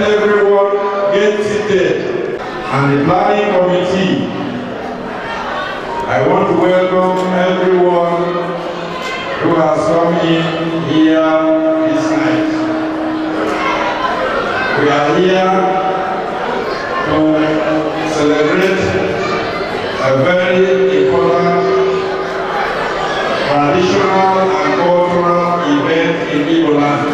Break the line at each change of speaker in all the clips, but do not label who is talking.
Everyone get seated. And the planning committee, I want to welcome everyone who has come in here this night. We are here to celebrate a very important traditional and cultural event in Igbo land.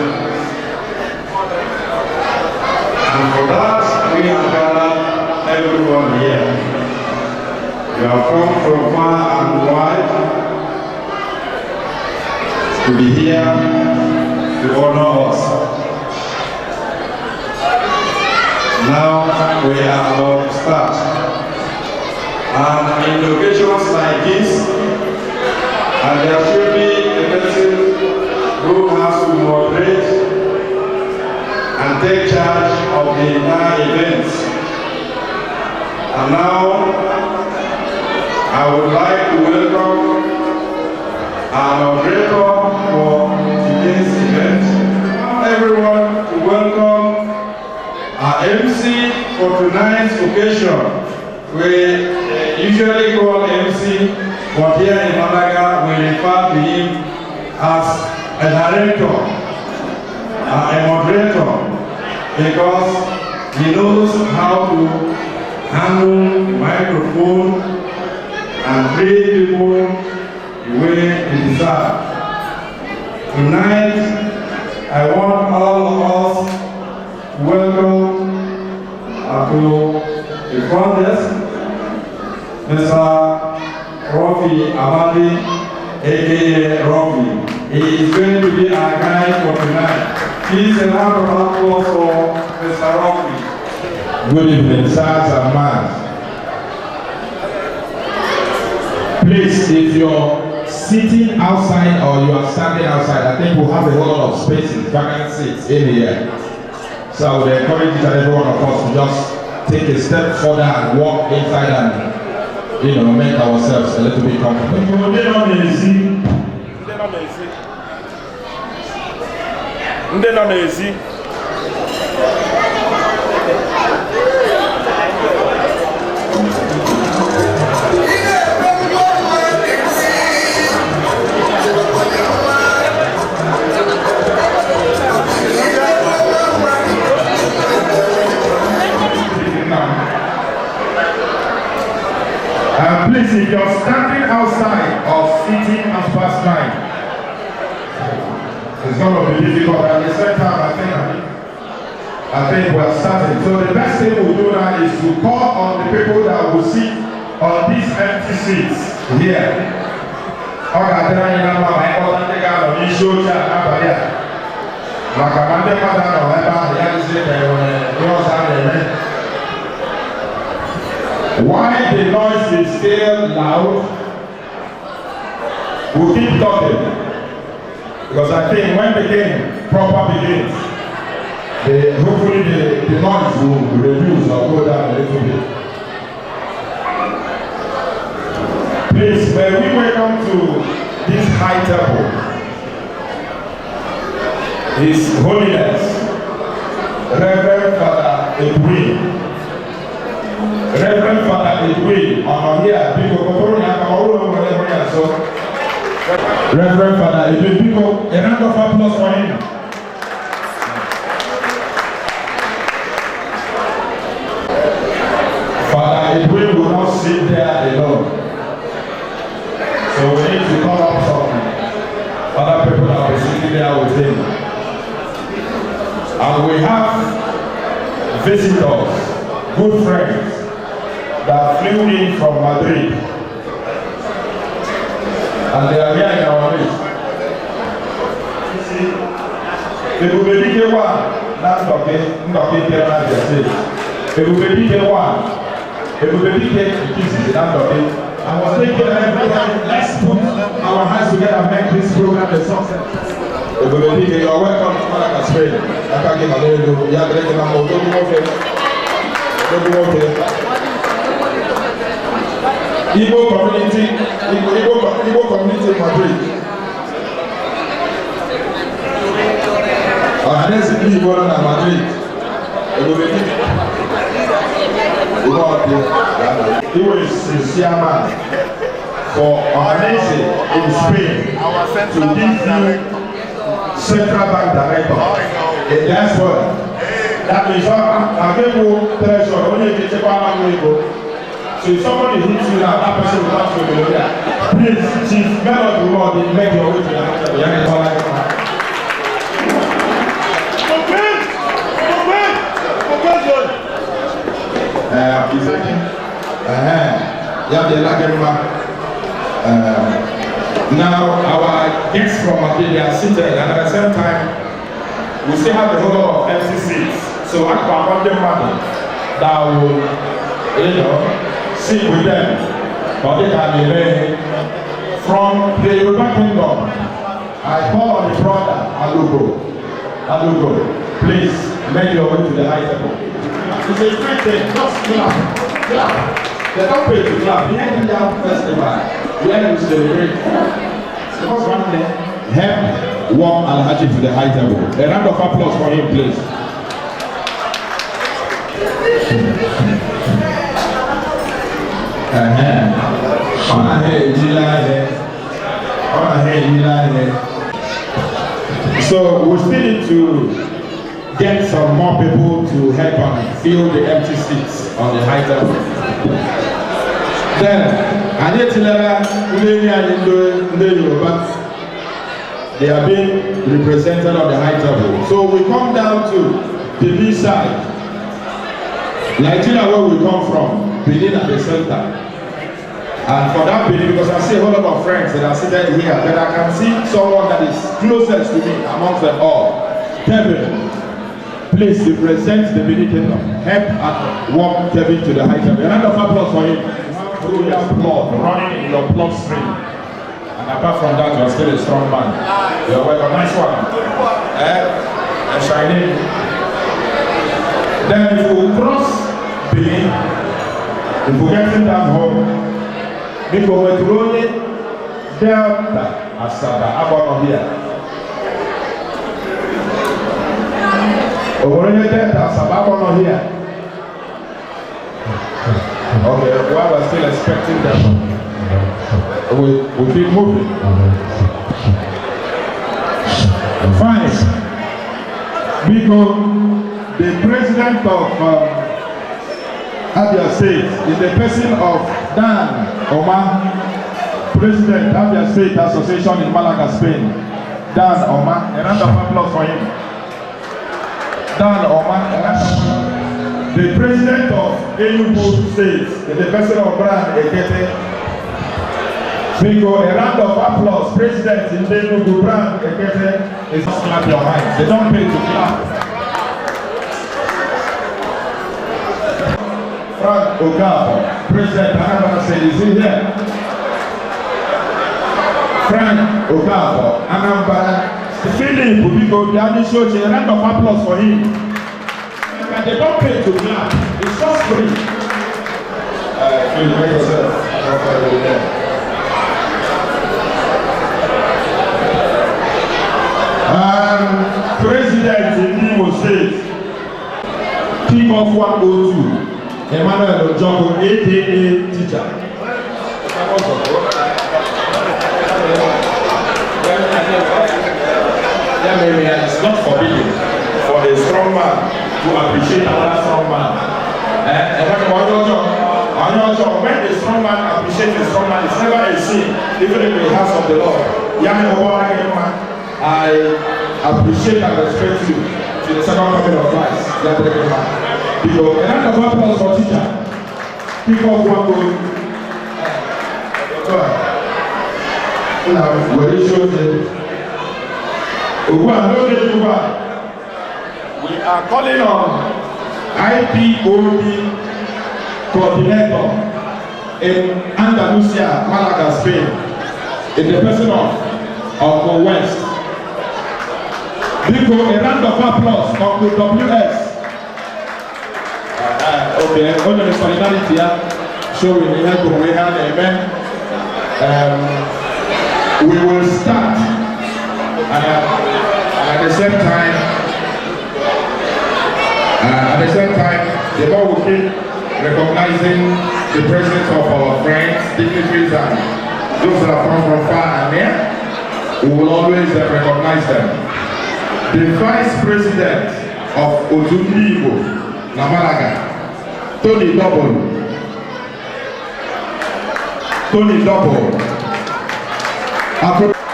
And for that, we have gathered everyone here. You have come from far and wide to be here to honor us. Now we are about to start. And in occasions like this, and there should be a person who has to moderate and take charge of the entire events. And now, I would like to welcome our moderator for today's event. Everyone to welcome our MC for tonight's occasion. We usually call MC, but here in Malaga we refer to him as a director, a moderator, because he knows how to handle the microphone and treat people the way they deserve. Tonight, I want all of us to welcome to the front desk, Mr. Rofi Abadi, aka Rofi. He is going to be our guide for tonight. Please a round of applause for Mr. Rofi.
Good evening, sirs and ma'ams. Please, if you're sitting outside or you are standing outside, I think we'll have a whole lot of spaces, vacant seats in here. So I would encourage each and every one of us to just take a step further and walk inside and, make ourselves a little bit comfortable. Please, if you're standing outside or sitting as past 9, it's going to be difficult. At the same time, I think we're starting. So the best thing we'll do now is to call on the people that will sit on these empty seats here. Why the noise is still loud, we'll keep talking. Because I think when the game proper begins, hopefully the noise will reduce or go down a little bit. Please, may we welcome to this high temple His Holiness, Reverend Father Edwin. Reverend Father Edwin, Reverend Father Edwin, people, a round of applause for him. Father Edwin will not sit there alone. So we need to call up some other people that will be sitting there with him. And we have visitors, good friends, that flew in from Madrid, and they are here in our midst. Ebubedike one, that's talking Terra Jesse. Ebubedike one, Ebubedike is that talking. I was thinking let's put our hands together and make this program a success. Ebubedike, you are welcome to Malaga, Spain. I can't give a little, you are getting a more, don't Igbo community Madrid. Next Igbo na Madrid. He was chairman for organizing in Spain to give you central bank director. That's what. That means I'm going to treasure only if you so if somebody hits you now, that person will not be there. Please, Chief, men of the world, make your way to the Now our guests from Madrid are seated, and at the same time, we still have a whole lot of empty seats. So I want them that will, sit with them, but they can remain from the Yoruba Kingdom. I call on the brother Alugo, please make your way to the high table. It's a great thing, just clap. They don't pay to clap. The end of the festival, the end is celebrate. Because one day, help walk Alhaji to the high table. A round of applause for him, please. So we still need to get some more people to help and fill the empty seats on the high table. Then, they are being represented on the high table. So we come down to the B side. Nigeria, where we come from, Benin at the center. And for that Benin, because I see a whole lot of friends that are seated here, but I can see someone that is closest to me amongst them all. Kevin, please represent the Benin Kingdom. Help and walk Kevin to the high table. A round of applause for him. Through your blood running in your bloodstream. And apart from that, you're still a strong man. You're welcome. Nice one. And shining. Then if we cross Benin, if we get down home, because we're running Delta Asaba, about here. We're running Delta Asaba, about here. Okay, while we're still expecting them, we keep moving. Fine. Because the president of Abia State is the person of Dan Omar, President Abia State Association in Malaga, Spain. Dan Omar, a round of applause for him. Dan Omar, a round of applause. The president of Enugu State is the person of Brian Ekete. Because a round of applause, president in Enugu, Brian Ekete, is not clap your hands. They don't pay to clap. Frank Okafor, president Anambra State, is he here? Frank Okafor, Anambra. Philip Ubiko, the only show, a round of applause for him. They don't pay to clap. It's just free. You make yourself. President in Imo State, King of 102, Emmanuel Ojogo, aka teacher. It's not forbidden for a strong man to appreciate another strong man. When a strong man appreciates a strong man, it's never a sin, even in the house of the Lord. I appreciate and respect you to the second coming of Christ. Because a round of applause for teacher. People of one goal. Now, where you show them. We are calling on IPOB coordinator in Andalusia, Malaga, Spain, in the person of Uncle West. Give a round of applause, Uncle WS. Okay, under the solidarity here, showing the help of amen. We will start, and at the same time, the more we keep recognizing the presence of our friends, dignitaries, and those that have come from far and near, we will always recognize them. The Vice President of Otundi Igbo, Namalaga, Tony Double.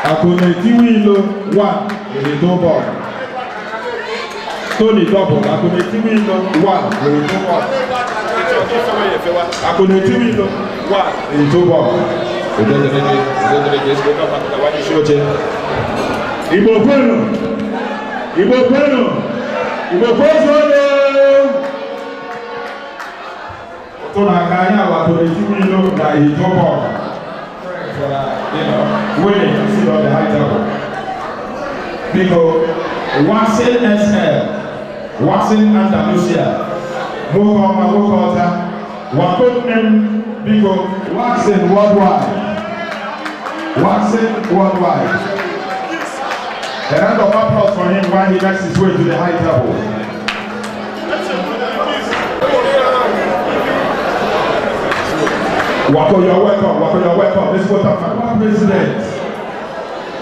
Akonetiwilo 1 in the double. Tony Double, Akonetiwilo 1 in the double. Akone timi no wa itobo. Igbo kwenu. Igbo kwenu. Tona kanya wa to timi no na itobo. Winning sit on the high table. Because Watson SL, Watson Andalusia, Mokota, Wakotem, because Watson worldwide. A round of applause for him while he makes his way to the high table. Wako, you're welcome. Let's go to our president,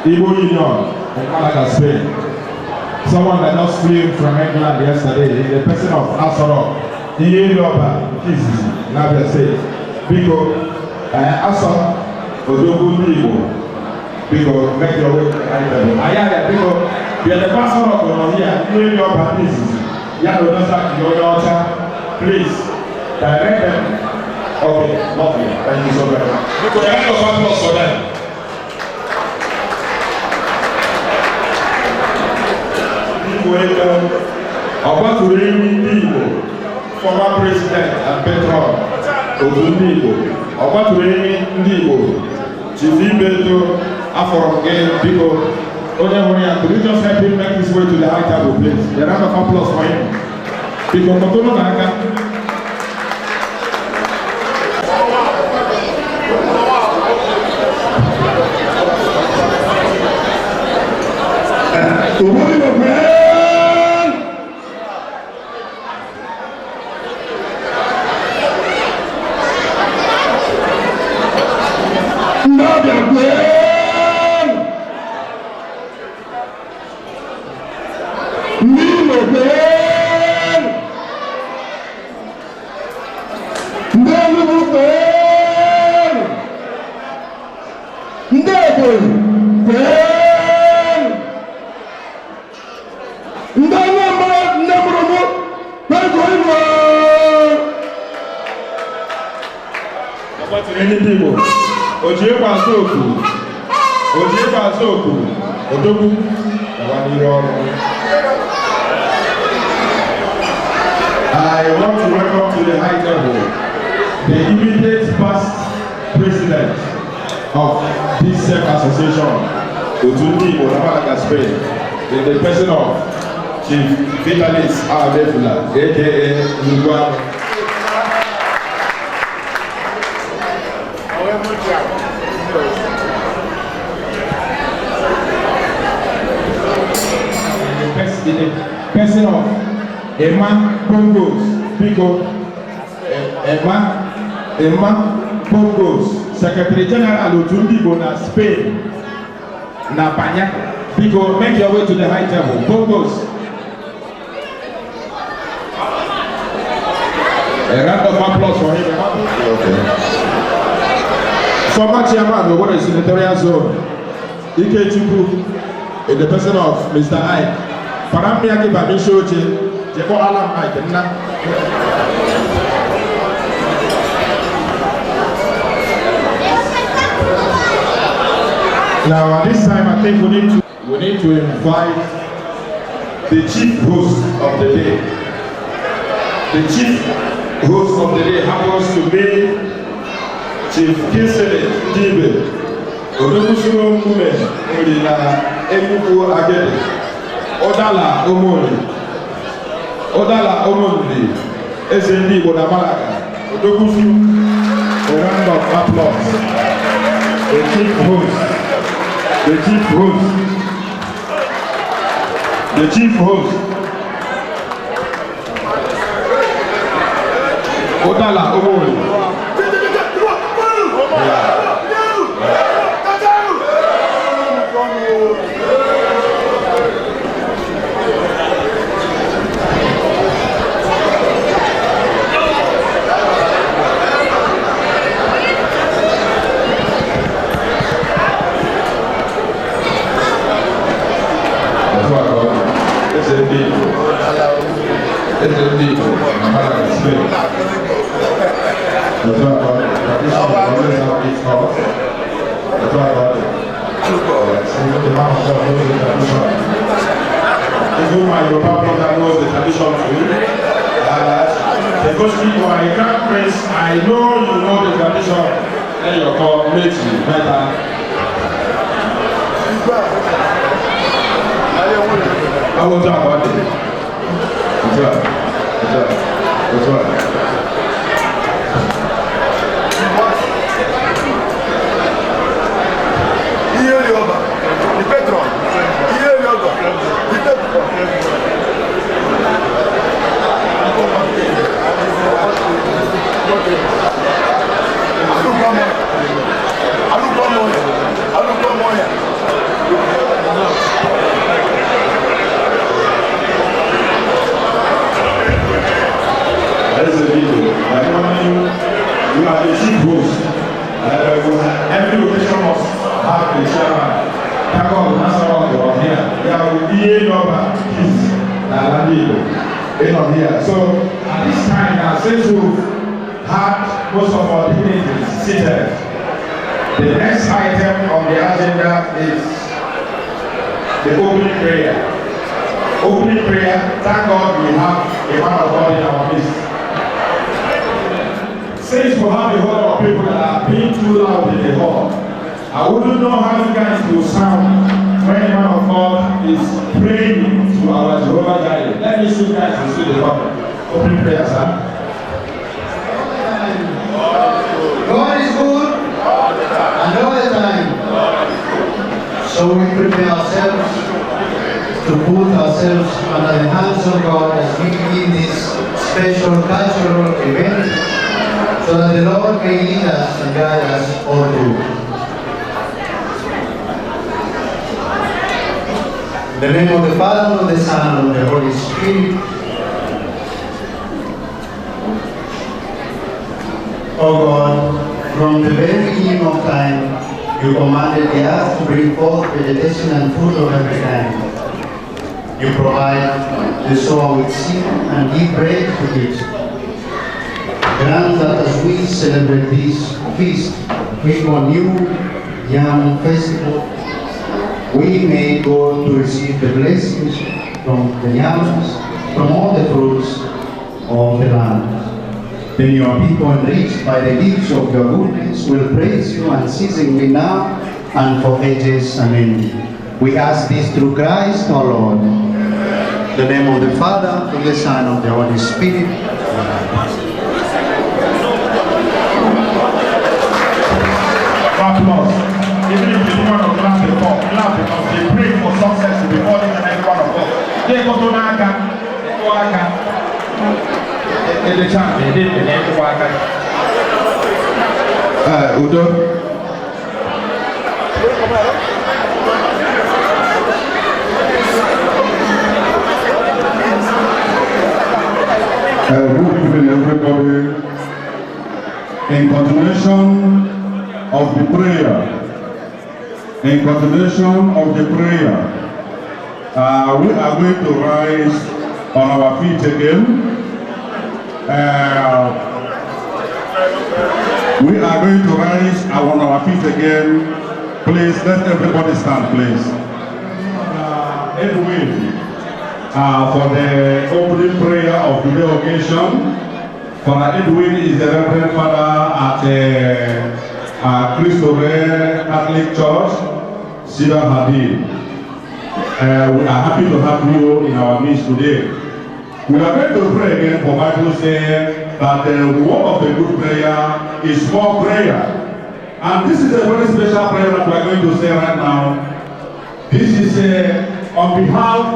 Igbo Union, in Malaga, Spain. Someone that just flew from England yesterday, the person of Asoro, Iyeyoba, Jesus, Nabia State. Biko, Asoro, Odogu Igbo, Biko, make your way to the high table. Ayaya, Biko, you're the pastor of Onohia, Iyeyoba, Jesus. Yano Dosa, Yoyocha, please, direct them. Okay, lovely. Thank you so very much. Because I have a applause for them. Former president and patron of Igbo. Chief Ibeto, Aforoge, people. Could you just help him make his way to the high table, please? A round of applause for him. Because Motono Naka. I want to welcome to the high table the immediate past president of this same association, Otundi Olamalaka Spain, in the person of Chief Vitalis Adefula, aka Lugwa. The person of Emma Pongos, Pico, Emma Pongos, Secretary General Otundi Bona, Spain, Napanya, Pico, make your way to the high table. Pongos. A round of applause for him. Okay. Former chairman of what is senatorial zone, Ike Chukwu, in the person of Mr. Ike. Paramiaki Babishoche, Jeko Alam Ike, Now at this time I think we need to invite the chief host of the day. The chief host of the day happens to be Chief Kisele Dibe, Odokusuro Kume, Odila Ekuku Agede, Odala Omondi, SND Bodamalaga, Odokusu. A round of applause. The chief host. Odala Omondi. SND. because you are a grand prince, I know you know the tradition and your community better. I will talk about it. That's right. You are the chief host. Every occasion must have a chairman. Thank God, Nassau, you are here. There will be a number of here. So at this time, now, since we've had most of our dignitaries seated, the next item on the agenda is the opening prayer. Opening prayer, thank God we have a man of God in our midst. Since we have a whole lot of people that are being too loud in the hall, I wouldn't know how you guys will sound when a man of God is praying to our Jehovah Jireh. Let me see you guys to see the opening prayer, sir.
God is good and all the time. So we prepare ourselves to put ourselves under the hands of God as we begin this special cultural event, so that the Lord may lead us and guide us all through. In the name of the Father, of the Son, and of the Holy Spirit. O God, from the very beginning of time, you commanded the earth to bring forth vegetation and fruit of every kind. You provide the sower with seed and give bread to eat. Grant that as we celebrate this feast, we new young festival, we may go to receive the blessings from the yams, from all the fruits of the land. Then your people, enriched by the gifts of your goodness, will praise you unceasingly now and for ages. Amen. We ask this through Christ our Lord. In the name of the Father, of the Son, of the Holy Spirit.
Applause. Even if you don't want to clap before, clap because they pray for success before each and every one of us. They go to Naka, the chant, they did the Udo.
Good evening, everybody. In continuation of the prayer, we are going to rise on our feet again. We are going to rise on our feet again. Please, let everybody stand, please. Edwin, for the opening prayer of today's occasion. Father Edwin is the Reverend Father at Cristo Rey Catholic Church, Cedar Hadid. We are happy to have you in our midst today. We are going to pray again, for Bible saying that the word of the good prayer is more prayer. And this is a very special prayer that we are going to say right now. This is on behalf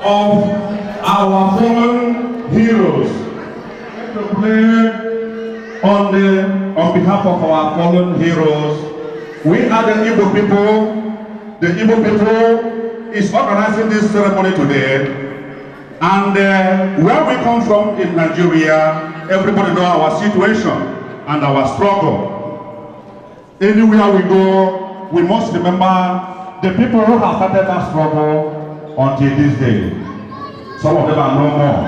of our fallen heroes. To pray on behalf of our fallen heroes. We are the Igbo people. The Igbo people is organizing this ceremony today. And where we come from in Nigeria, everybody knows our situation and our struggle. Anywhere we go, we must remember the people who have started that struggle until this day. Some of them are no more.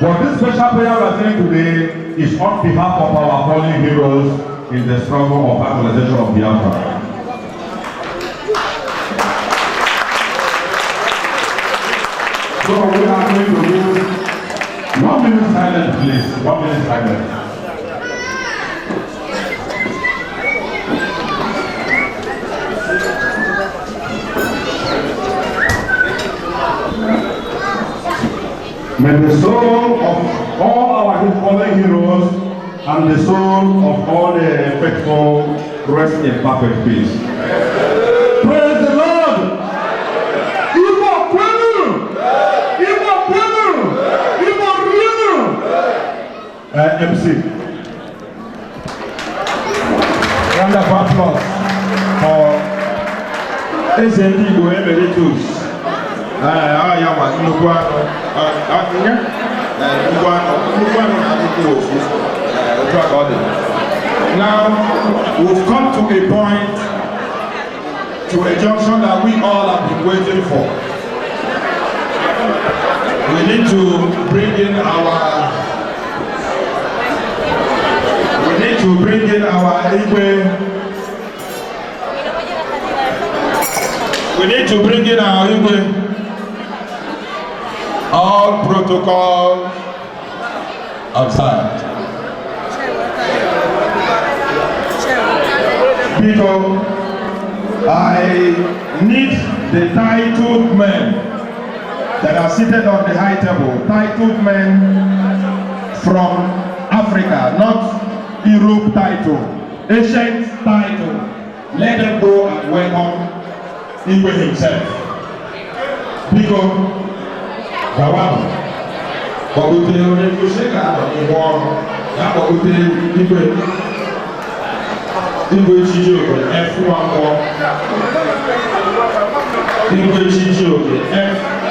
But this special prayer we are saying today is on behalf of our fallen heroes in the struggle of actualization of Biafra. So we are going to use 1 minute
minute silence, please. 1 minute silence. May the soul of all our fallen heroes and the soul of all the faithful rest in perfect peace. Praise the Lord! Ibo kwenu! Ibo kwenu! Ibo rienu! MC. Round of applause for SND Igbo Emeritus. Now, we've come to a point, to a junction that we all have been waiting for. We need to bring in our Igwe. We need to bring in our Igwe. All protocols observed. People, I need the titled men that are seated on the high table, titled men from Africa, not Europe title, ancient title. Let them go and welcome Igwe himself. People, Gawano, Bagote Onekusheka, Bagote Igwe Chijioke, F1 Igwe Chijioke, F1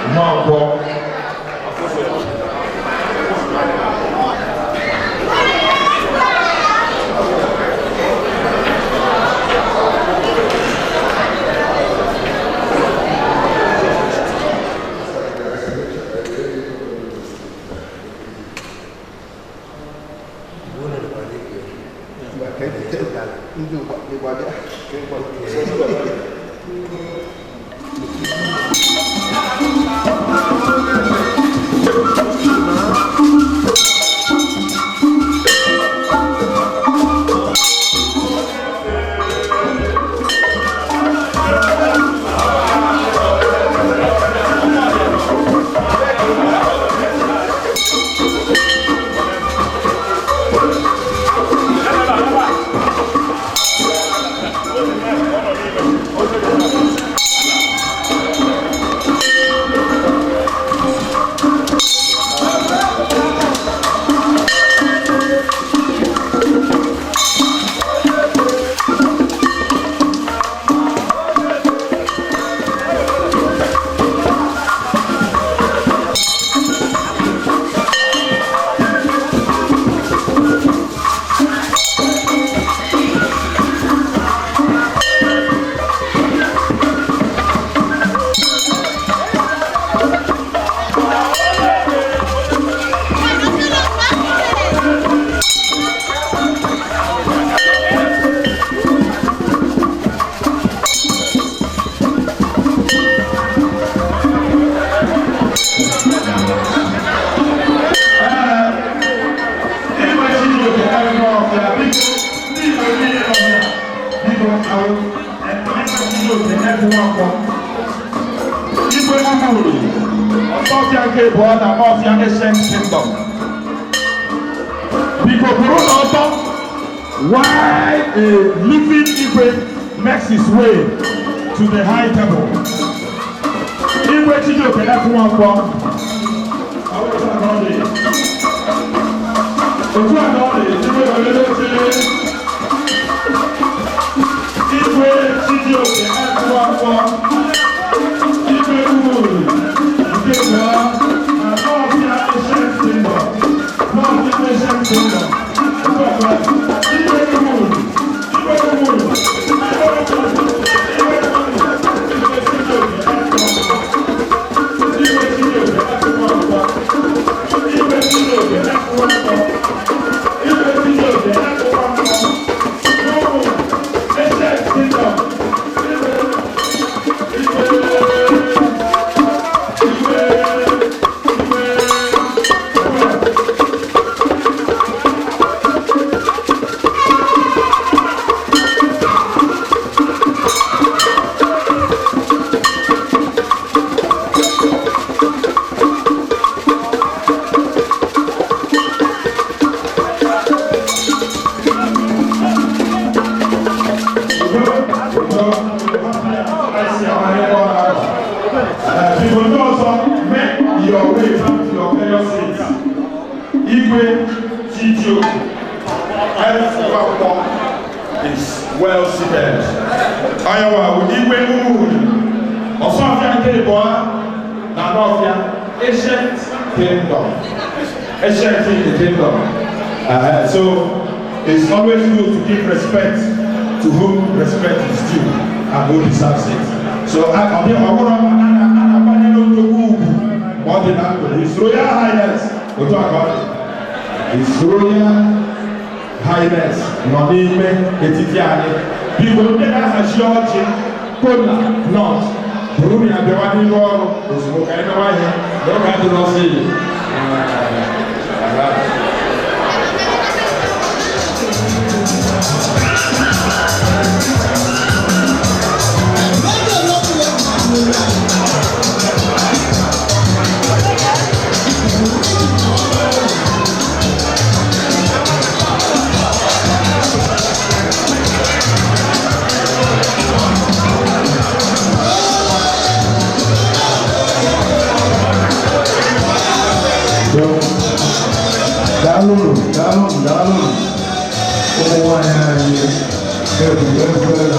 Why a living Igwe makes his way to the high table. Igwe Chijioke F1 Igwe People know also make your way to your various seats. Igwe Chicho F. is well seated. Iowa with Igwe Umuri. Osofia Keboa, Nanofia, Ancient Kingdom. Ancient Kingdom. So it's always good to give respect to whom respect is due and who deserves it. So I His Royal Highness, His Royal Highness, Nonime Etitiani, people who get us a George, Kola, not Bruni and the one in war, is what I know. Don't have to see.
Dalam. Semuanya ini dalam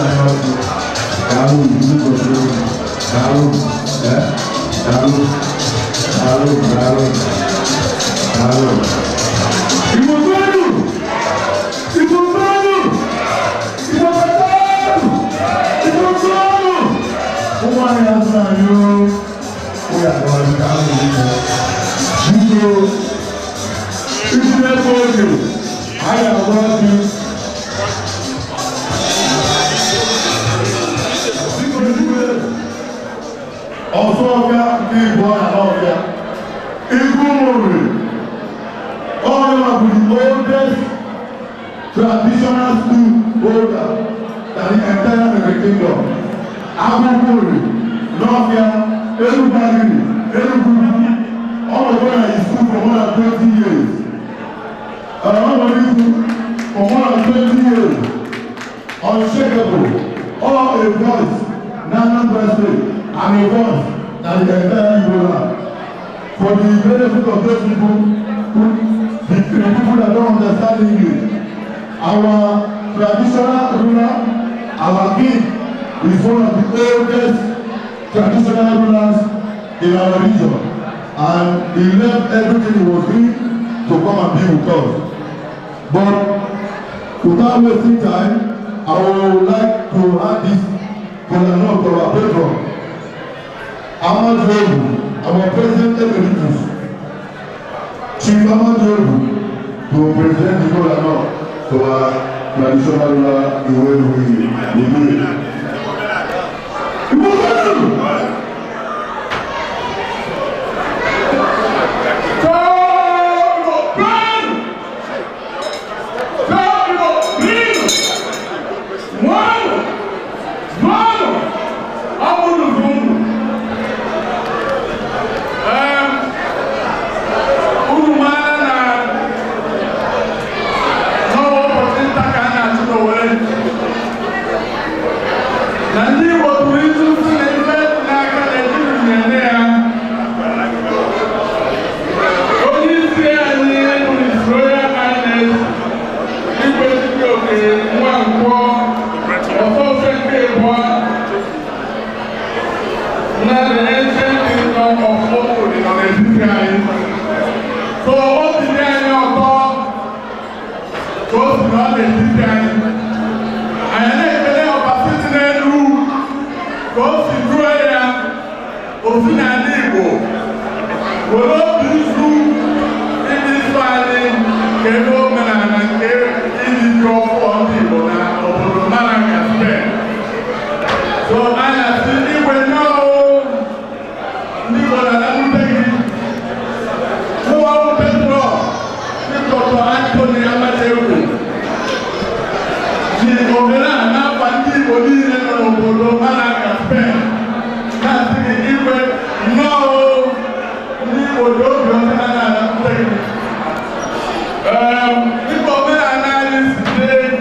traditional school holder that the entire kingdom. Agumuri, Novia, Elubagiri, Elubagiri, all of them are in school for more than 20 years. And all of them for more than 20 years. Unshakable, all a voice, Nana Presley, and a voice that the entire Ebola. For the benefit of those people, the people that don't understand English. Our traditional ruler, our king, is one of the oldest traditional rulers in our region. And he left everything he was doing to come and be with us. But without wasting time, I would like to add this note to our patron, Ahmad Zobu, our president emeritus, Chief Ahmad Zobu, to present the Kola to our traditional ruler, the way we do it.
People may analyze today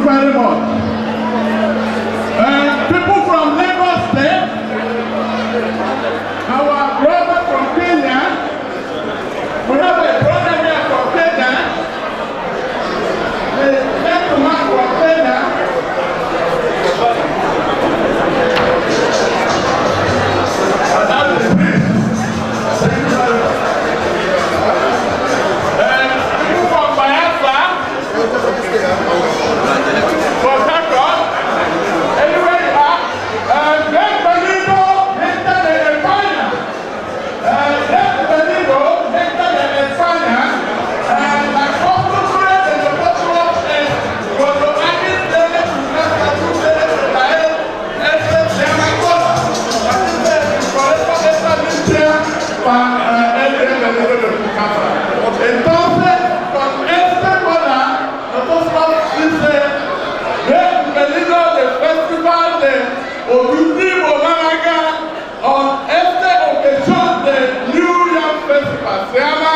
very much. People from Lagos State, our brother from Kenya, we have a brother here from Kenya, the gentleman from Kenya. Entonces, con este boda, nosotros dice, bienvenido del festival de Odudibo Málaga on esta ocasión de New Yam Festival. Se llama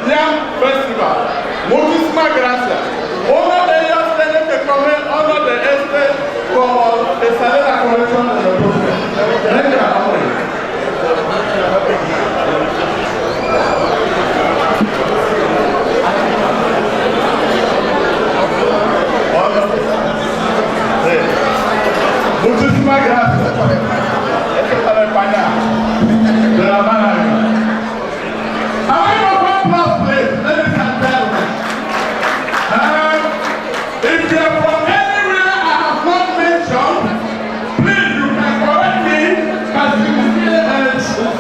Yam Festival. Muchísimas gracias. Uno de ellos tiene que comer uno de este como le sale la colección de los dos. Venga, hombre. Muchísimas gracias. Esto es para España. De la mano. However, one last place, ladies and gentlemen. If you are from anywhere I have not mentioned, please you can correct me as you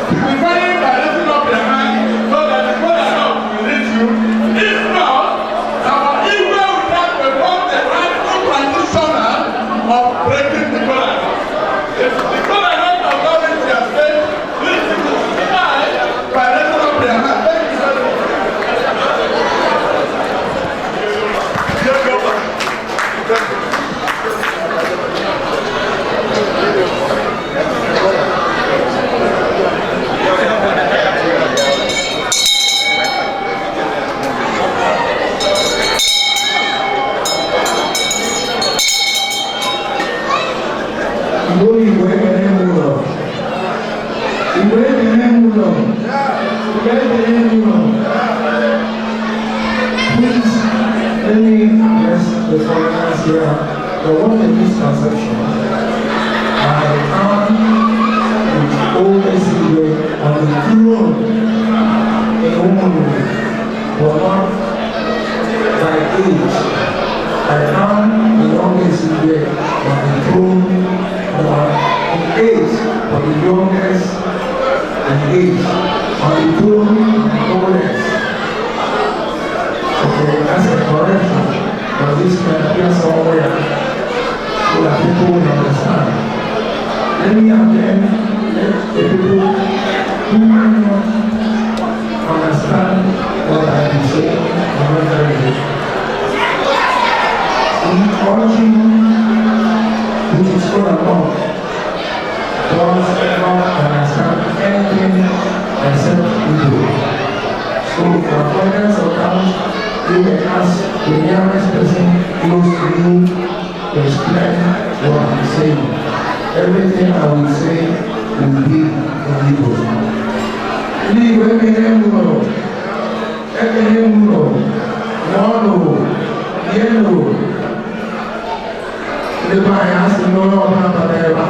signifying by lifting up your hand so that the God will reach you. If not, our Igbo will not perform the rightful traditional of breaking the collar. If the collar not allowing their state, please signify by lifting up your hand. Thank you very much.
Please, let me address the foreigners here. The one in misconception. I am the oldest leader on the throne in Oman, but not by age. I am the youngest leader on the throne, but in age, but the youngest in age on the throne, oldest. Okay, that's a correction, but this can appear somewhere so that people will understand. Let me again let the people who might not understand what I am saying very in origin, which is all about, does not understand anything except evil. So for avoidance of doubt, you may ask the nearest person close to you to explain what I'm saying. Everything I will say will be illegal. Illegal, yellow. The bias no longer whatever.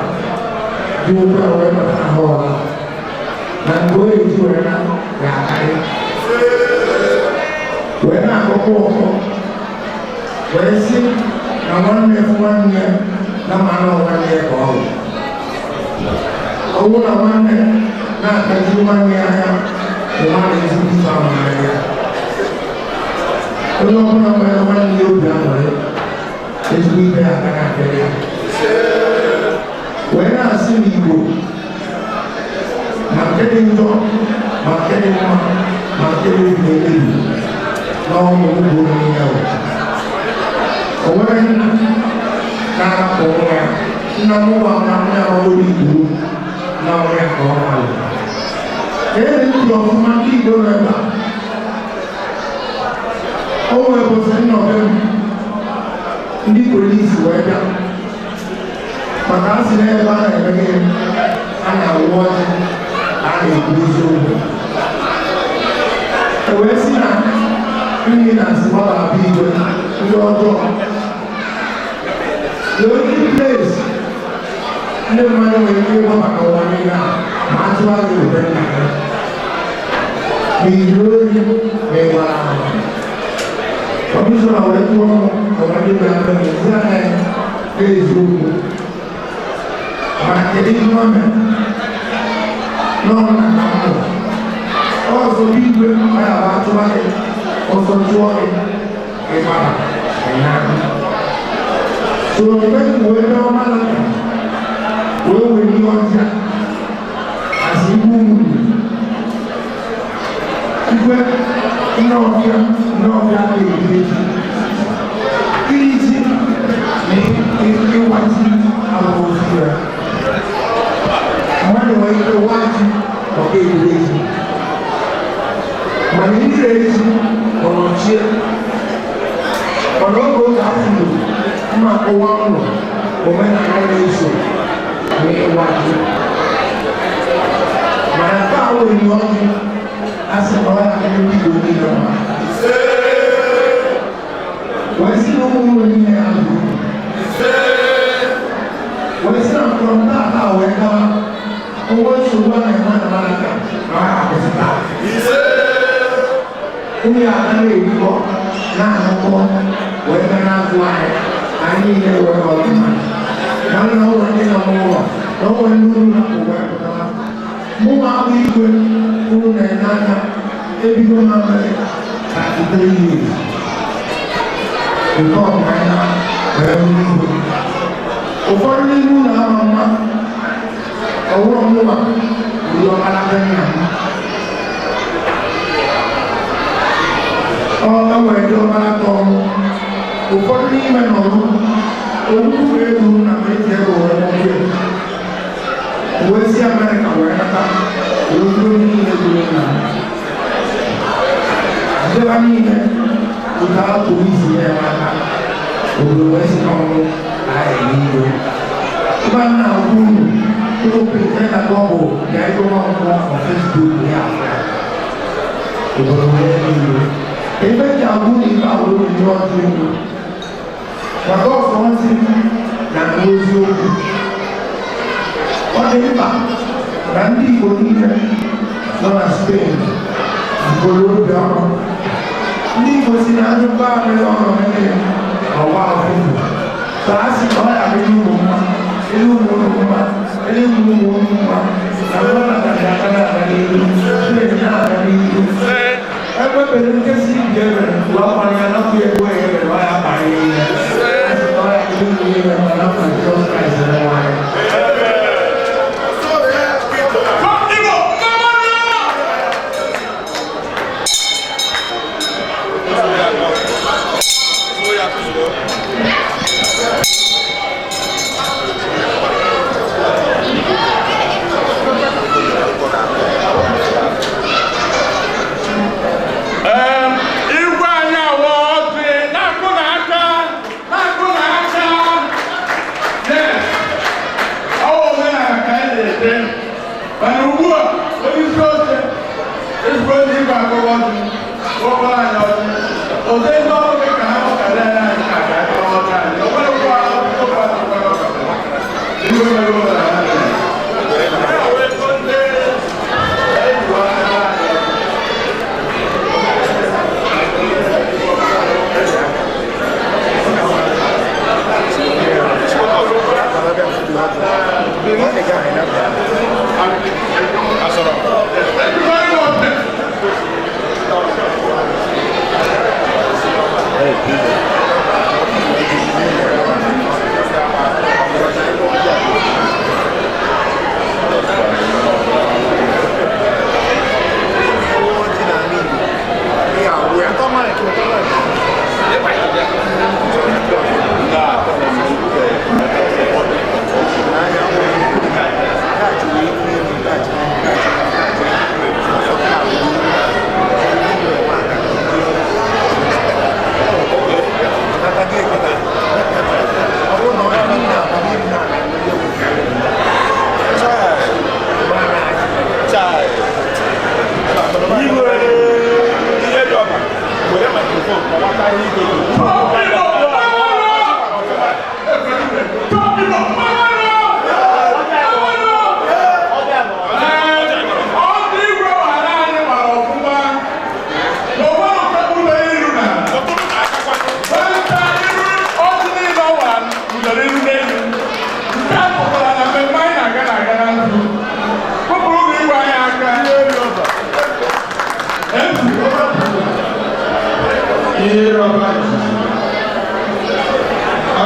You will whatever I hold. And going to when I go home, when I see I want me for 1 year, no matter 1 year old. I want me not to do 1 year, the money is to be found. I don't know where 1 year down is we back when I see you go, I'm getting done, I'm getting one, I'm getting the now you will go out. When now we do, now we are going out. Then your monkey go around. Oh, I was in of them. ndị polisi wee bịa maka asị na ebe a na-eme a na-awụ ọjị a na-ekwuzi okwu wee si na nri na asị gbabapụ igwe ndị ọjọọ the only place ndị mmadụ nwere ike ịgba maka ụwa niile ma atụgharị obodo nna ya ma iri oyi ma ịgbara ahụ kọmishọna wee tụọ ọmọdé bẹ̀rẹ̀ ní ìsirahẹ kéèzì okwu mana kedu ihe ọ mere n'ọrụ na kampụ ọzọ igwe ọya bụ atụgharị ọzọ tụọ gị ịgbara ịnyaahụ so mgbe wee mee ọma na wee were ihe ọjọọ asị igbu nwunye igwe nne ọbịa na-eji easy ni wati abofia mwana wa ile wati okeelezi mwana ile ezi onochie onogo kafu ma ko wano omena na yeso ni wati mwana kawo ni wati asa oya ni bido ni na wasi no mo ni na abu wasi na konta ta weka owo suwa na na na ka ah osita umi ana le ko na ko weka na kwa ani ne wo ko na na wo ni na mo no wo ni na ko wa ka mo ma bi ko ku na na ebi ko na ma ka ti nke ọmụmanya wee n'ihu ụfọdụ n'ihu na-ama mma ọwụrụ ọmụma ụlọ ọkalabe nna m enwere dị ọmalata ọmụ ụfọdụ n'ime n'ọrụ owuwu elu na meji ego wee nwoke wee si Amerịka wee nata wee bụrụ niile bụrụ nna ndeba niile ụta polisi na-enweta obodo wee si n'ọrụ ahịa n'ihu ebe a na-akwụ unu ụlọ pete na gọbụ ga-ego ọkụ afọ Facebook ya obodo wee n'ihu ebe ji agwụ na ibe awụrụ ndị ọjụ ugwu maka ọfọnsị na n'oziokwu ọ dị mkpa na ndị Igbo niile nọ na Spain jikọrọ obi ọrụ ndị Igbo si na ajụkọ amịrị ọrụ mmiri ọwa ọfụfụ ka a sị ka ọ ya bụrụ ụmụ mma ele ụmụ mma ele ụmụ mma na ụlọ na-agaghị aka na-aga n'ihu Spain na-aga n'ihu ekpebere nkesi ibi ebere lọkwara ya napụ egwu ebere ọ ya kpara ihe a sị ka ọ ya bụrụ ụmụ ihe ma napụ Jizọs Kraịst na-enweghị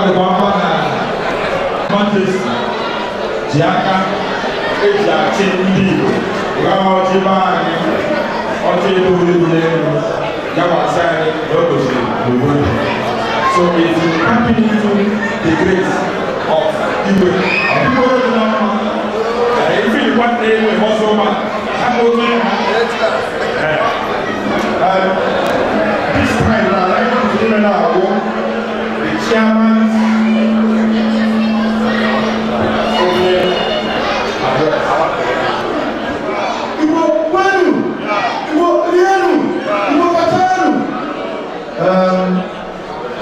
dịkwa mkpa na Manchester ji aka eji achị ndị Igbo gawa ọchị be anyị ọchị ebe obodo elu gakwasị anyị n'obochi n'obodo. So it's tapping into the grace of Igwe. People don't know if you want to be a Muslim, this time I want to do now the chairman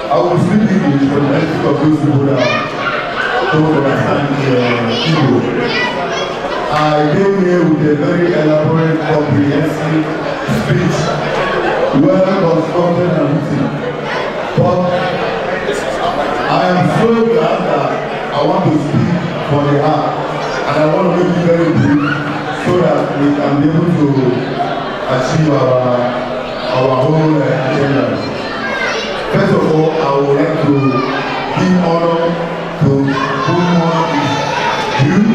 I will speak English for the benefit of those people that don't understand Igbo. I came here with a very elaborate, comprehensive speech, well constructed and written. But I am so glad that I want to speak for the heart, and I want to make it very brief so that we can be able to achieve our whole agenda. First of all, I would like to give honor to whom honor is due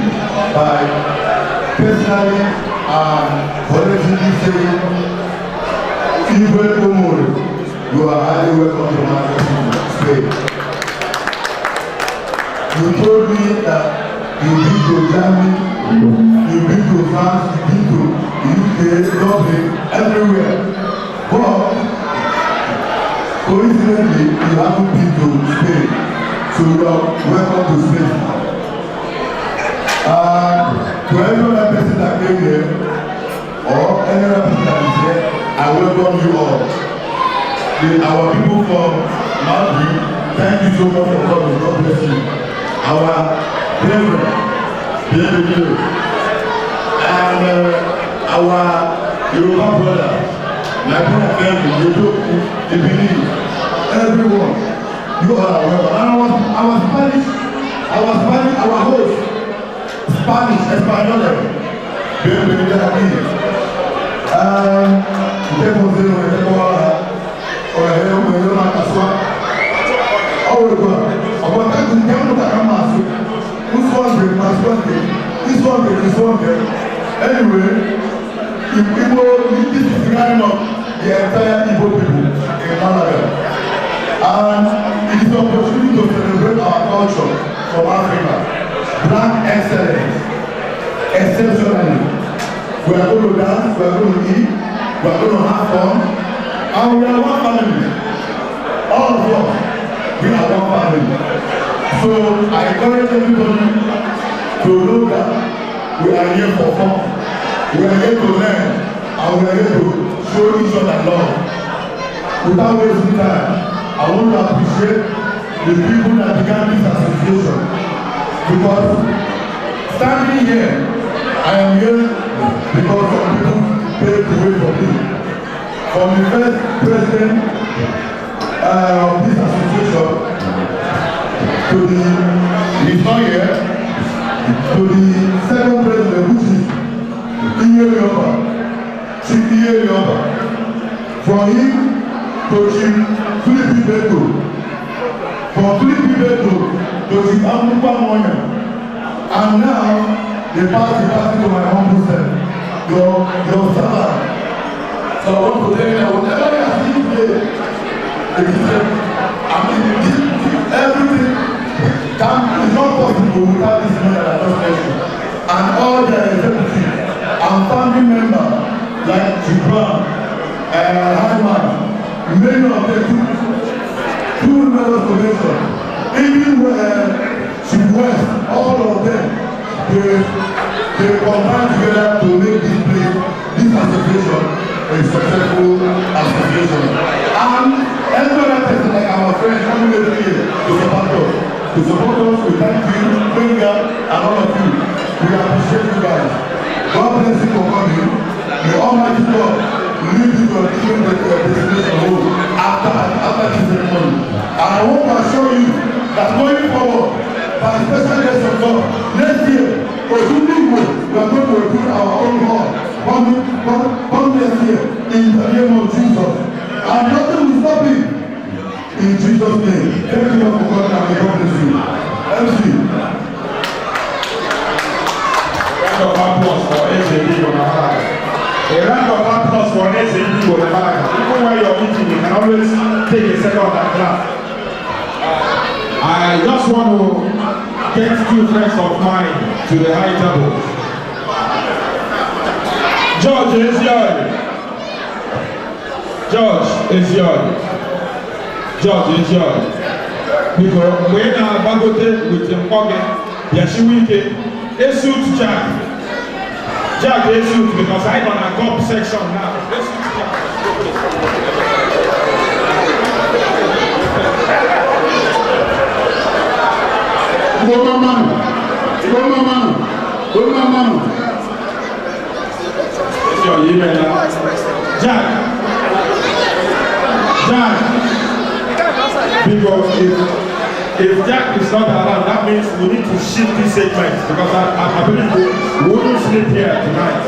by personally and collectively saying, Igwe Omori, you are highly welcome to Manchester Spain. You told me that you've been to Germany, you've been to France, you've been to UK, Dublin, everywhere. But coincidentally, you haven't been to Spain, so you are welcome to Spain. To every other person that came here, or any other person that is here, I welcome you all. Our people from Malvi, thank you so much for coming. God bless you. Our brethren, bienvenue, and our Yoruba brother, my brother family, Yodoku, Ibili, everyone, you all are welcome. And our host, Spanish, Espanol, bienvenido aquí. Anyway, this is the kind of the entire Igbo people in Malaga. And it is an opportunity to celebrate our culture from Africa. Black excellence, exceptionally. We are going to dance, we are going to eat, we are going to have fun, and we are one family. All of us, we are one family. So I encourage everybody to know that we are here for fun. We are here to learn, and we are here to show each other love. Without wasting time, I want to appreciate the people that began this association. Because standing here, I am here because some people paved the way for me. From the first president of this association to he's not here, to the second president, which is Chief Iyeyoba. From him to Chief Philip Beto. From Philip Beto to Chief Amupa Moya. And now, the party to my humble self, your servant. So I want to tell you that whatever I see today, everything is not possible without this man that I just mentioned. And all their executives and family members like Gibran and Harman, many of them two members of nation, even Chief West, all of them, they combine together to make this place, this association, a successful association. And every other person like our friends coming every year to support us. We thank you, Benga, and all of you. We appreciate you guys. God bless you for coming. May Almighty God lead you to a different destination home after this ceremony. And I want to assure you that going forward, by the special grace of God, next year, we are going to recruit our own hall. Come next year, in the name of Jesus. And nothing will stop it. In Jesus' name. Thank you for coming and God bless you.
second and clap. I just want to get two friends of mine to the high table. George is yours. George is yours. George is yours. Because when I bagote with him pocket, Yashiwike, a suit Jack. Jack a suit because I'm on a cop section now.
Go mama.
It's your email now. Jack. Because if Jack is not around, that means we need to shift this segment because I believe we wouldn't sleep here tonight.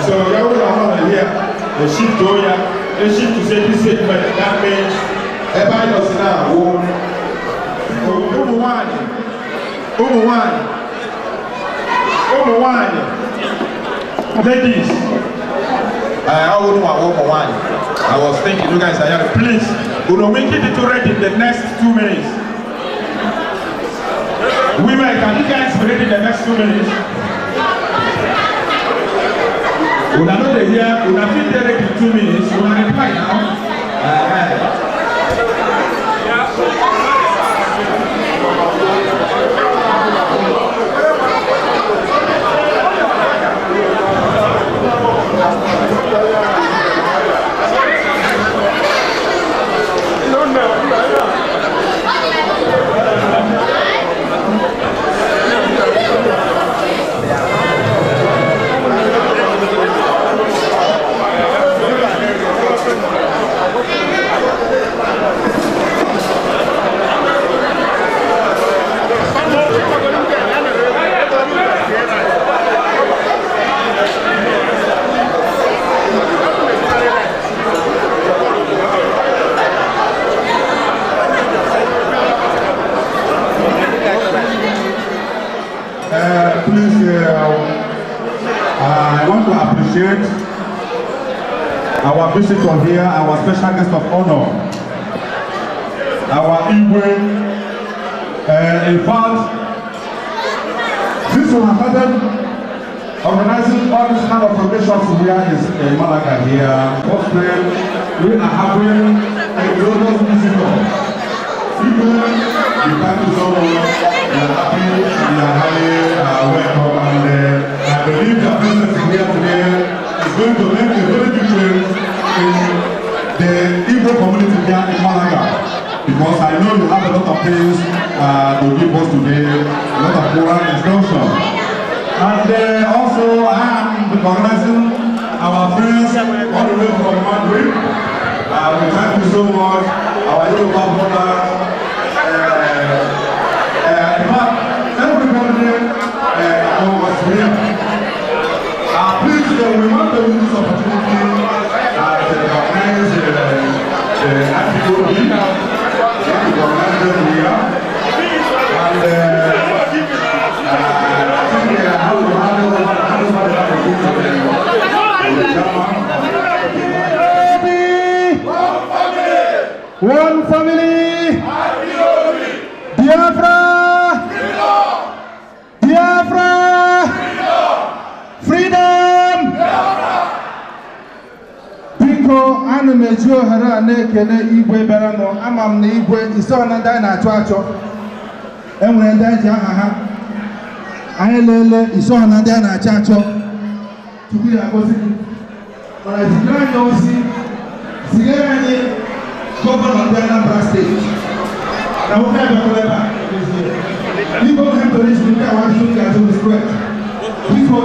So everyone here, the shift to here, the shift to say this segment, that means everybody does now. Umuwani. Ladies, I wouldn't want Umuwani. I was thinking you guys are here. Please, we will make it ready in the next 2 minutes. Women, can you guys be ready in the next 2 minutes? We are not here. We are not ready in 2 minutes. We are reply now.
I want to appreciate our visitor here, our special guest of honor, our Igwe. In fact, since we have started organizing all these kind of occasions here in Malaga here, first time we are having a global visitor. Igwe, we thank you so much. We are happy, we are highly welcome, and I believe that presence here today is going to make a very big difference in the Igbo community here in Malaga. Because I know you have a lot of things to give us today, a lot of moral instruction. And also I am organizing our friends all the way from Madrid. We thank you so much, our Yoruba brothers. In fact, everybody was here. Please, we want to use this opportunity to organize the African one family, Biafra, freedom. Biko ana m eji ohere a na-ekele Igwe bịara nọ, ama m na Igwe iso na ndị anyị na-achọ achọ. Enwere ndị anyị ji aha ha. Anyị lele iso na ndị anyị na-achọ achọ. Tupu ya gosi gị. Mana zigara anyị ozi, zigara anyị gọvanọ ndị Anambra steeti. Na nwoke abịakwala ebe a. Igwe oge m toro isi nke a nwa nsọ ga-azụ respect. Biko,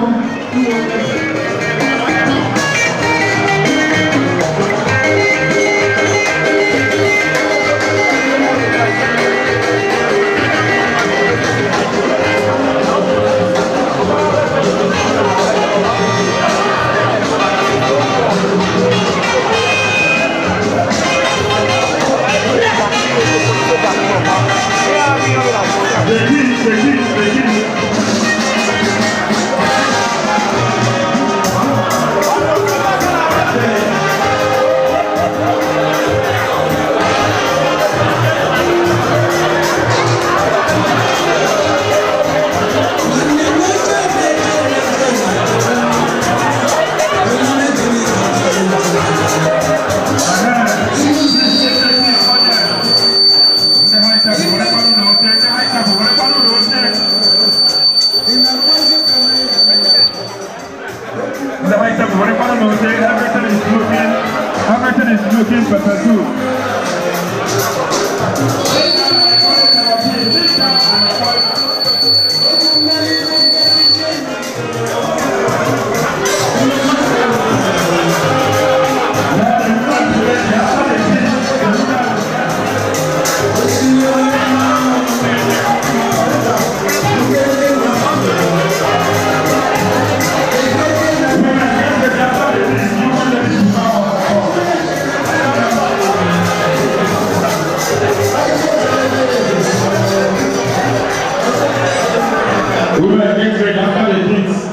Everything is looking better too.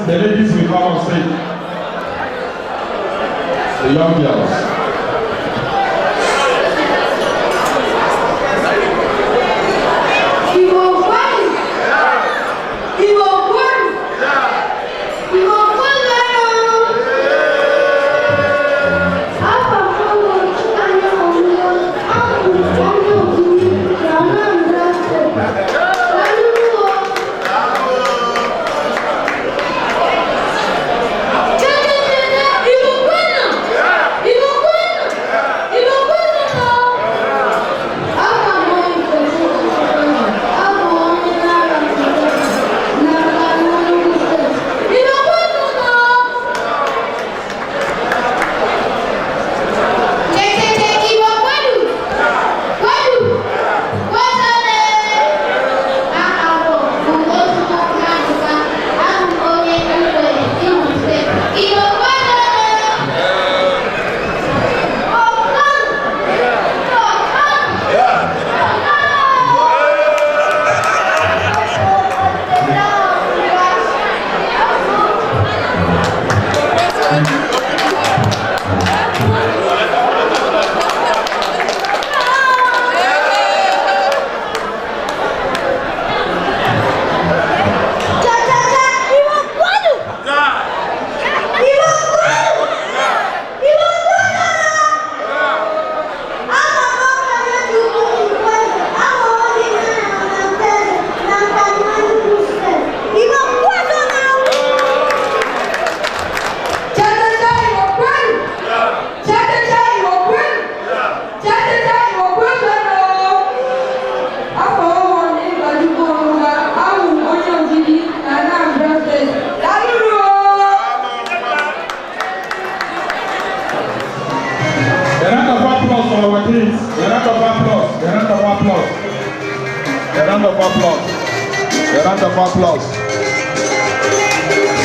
The ladies will come on stage. The young girls.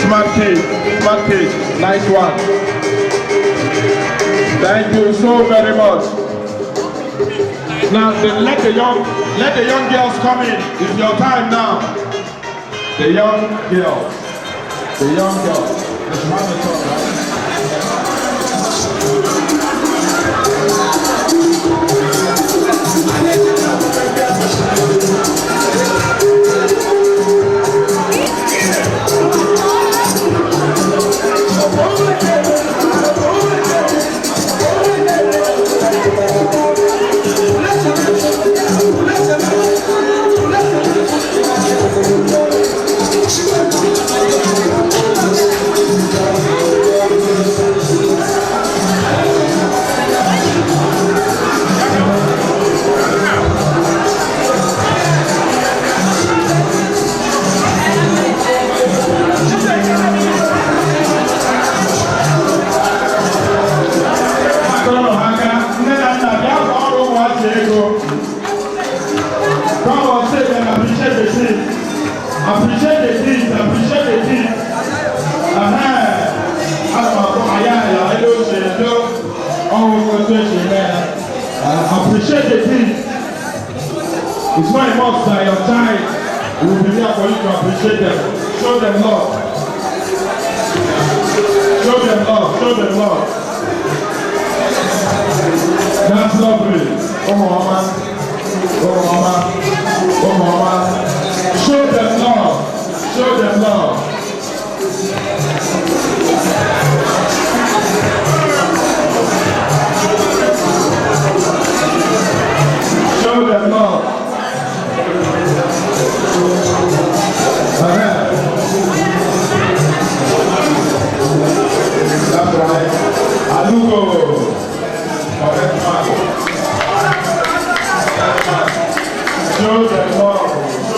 Smart kid, nice one. Thank you so very much. Now let the young girls come in. It's your time now. The young girls. Let's have a talk, right? Appreciate the team. It's not a must that your child will be there for you to appreciate them. Show them love. Show them love. Show them love. That's lovely. Oh mama. Oh mama. Oh mama. Show them love. Show them love. Show them love.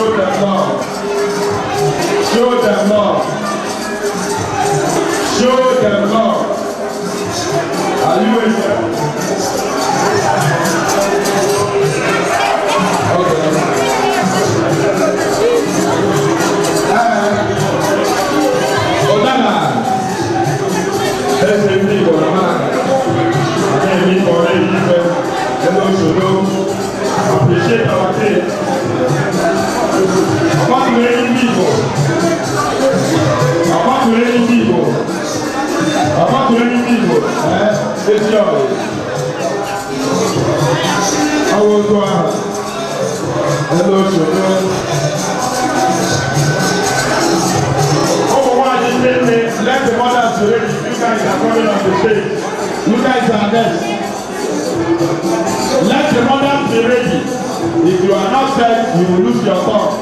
Show them love. Show them love. Show them love. Are you with them? Appreciate our kids. Apart from any people. Apart from any people. Apart from any people. It's yours. I will go out. Hello, children. Let the mothers be ready. You guys are coming on the stage. You guys are next. Let the mothers be ready. If you are not set, you will lose your tongue.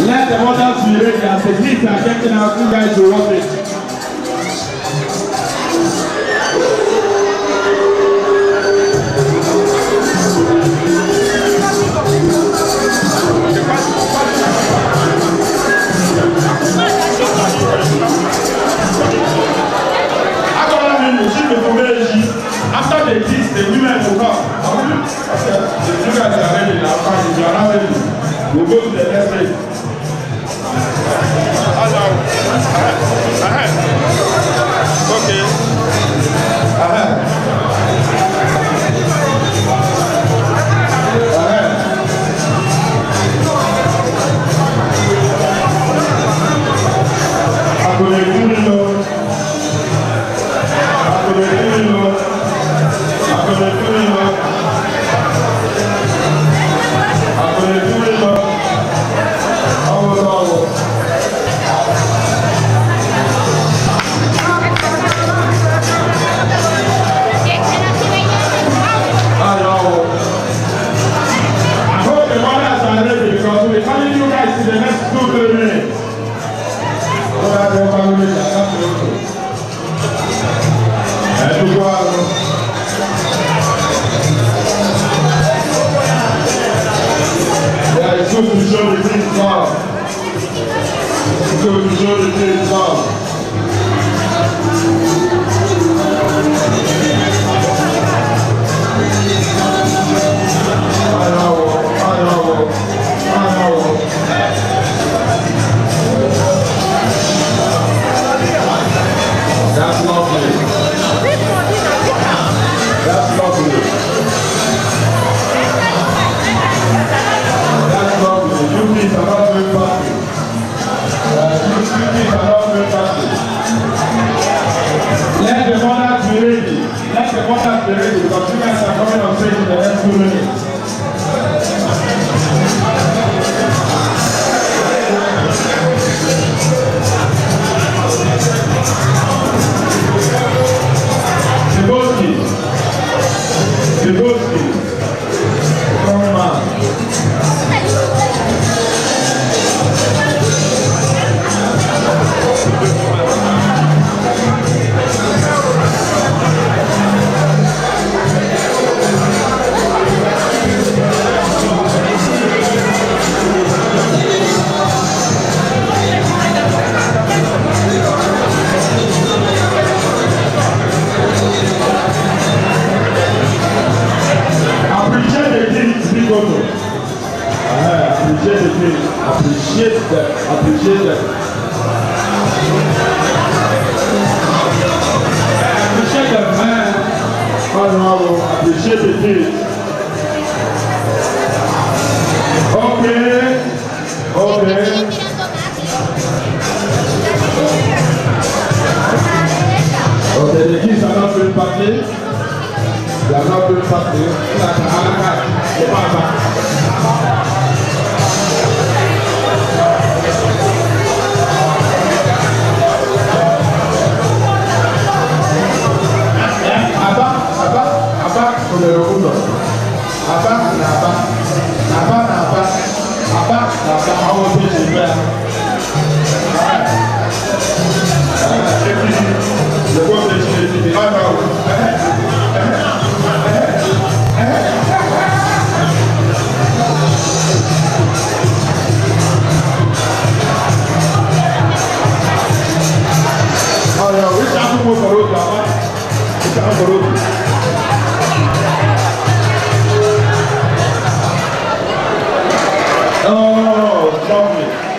Let the mothers be ready. As the kids are getting out, you guys will watch it. After the kids, the women will come. If you guys are ready now, fine. If you are not ready, we'll go to the next stage. Okay.
Abba,
Oh, lovely.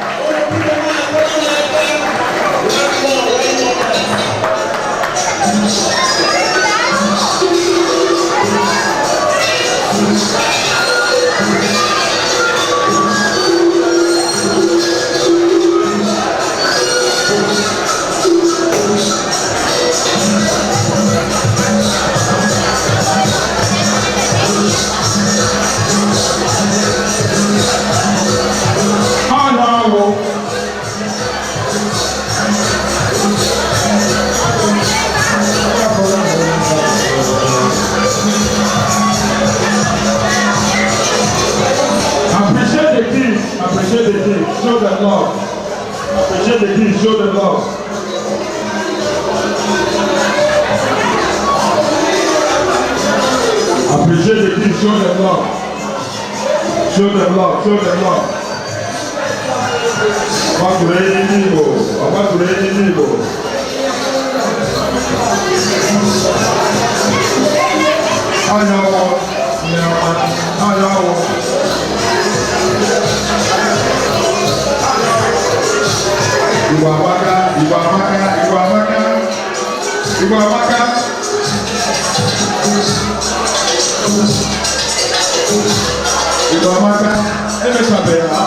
Appreciate the king, show them love. Appreciate the king, show them love. Appreciate the king, show them love. Show them love, show them love. Abakureni Igbo, Abakureni Igbo. Ayawo, ayawo. Igbo amaka, Igbo amaka, Igbo amaka, Igbo amaka. Igbo amaka, emechabeghị ha.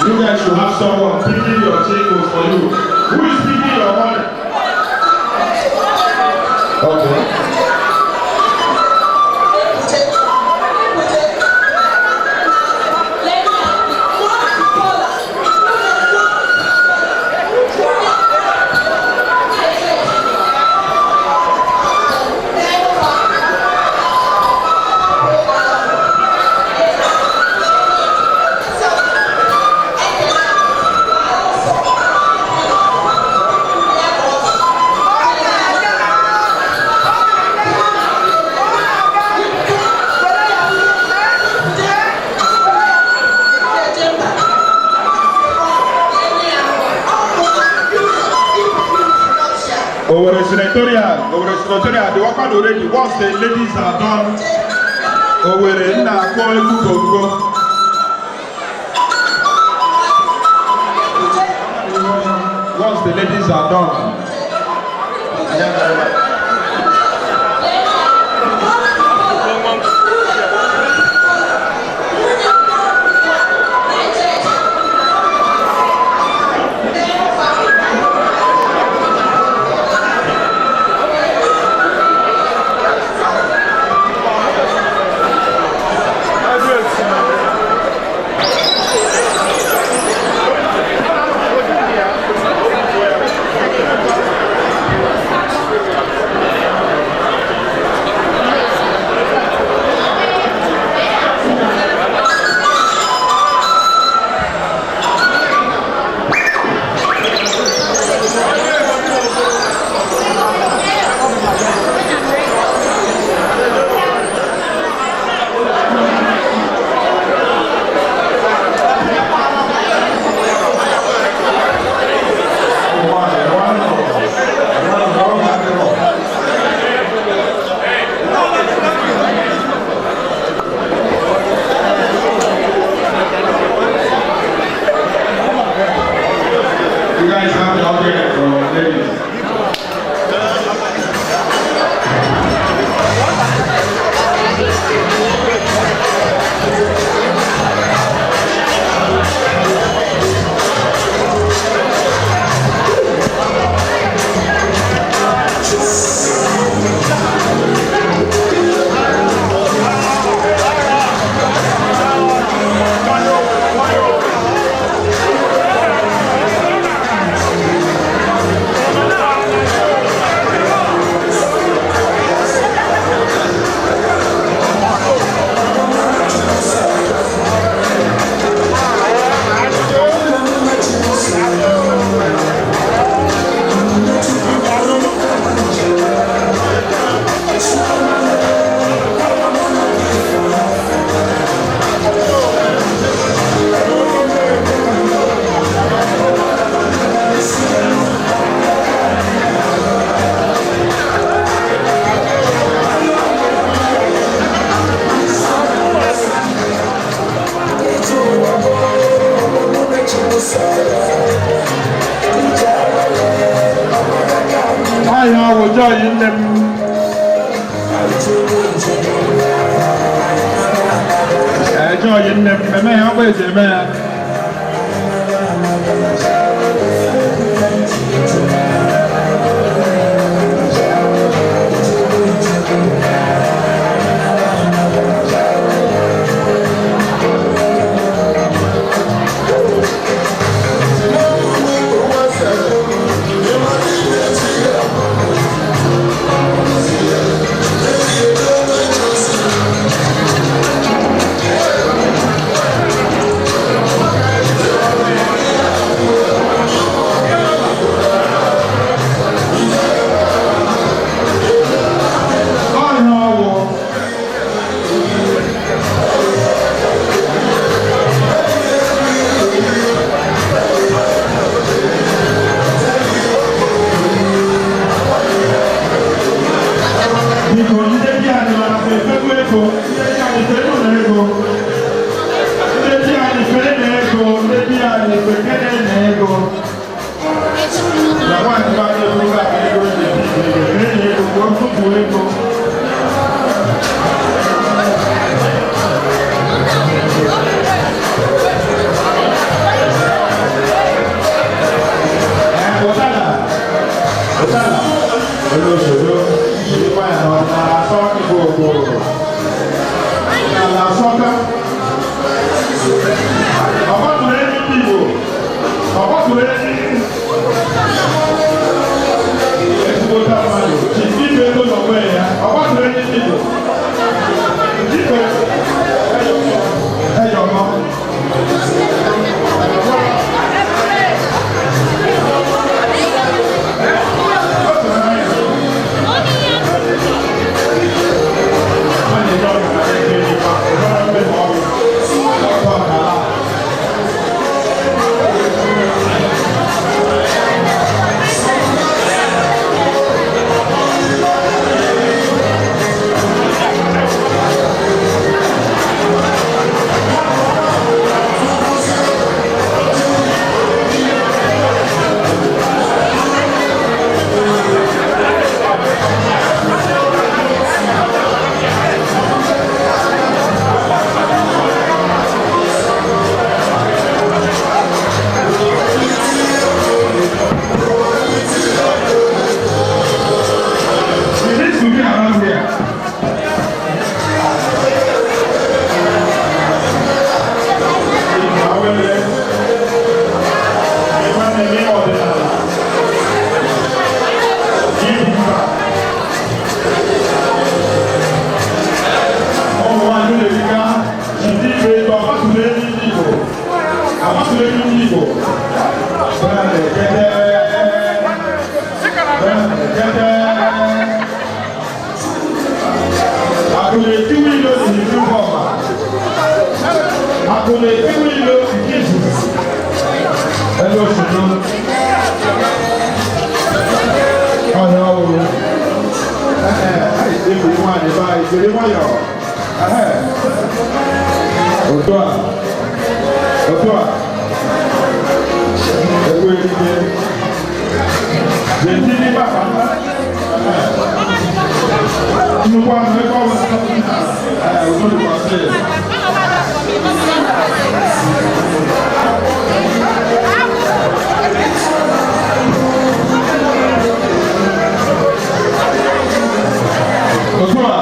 You guys should have someone picking your tables for you. Who is picking your money? Okay. Over senatorial, the work already. Once the ladies are done, over in a call. once the ladies are done. Amasule ni Igbo. Akule tiwilo ni Ifeoma. Akule tiwilo ni Jesus. Hello, Shino. Hello. If you want to buy, if you want your. Otoa. Ẹgbẹ́ ìdíje. Jẹ̀dí ní bàbá ńlá. Nnukwu ahụ ẹgbẹ́ ọ̀wọ̀ òtún ìpàṣẹ. Otoa.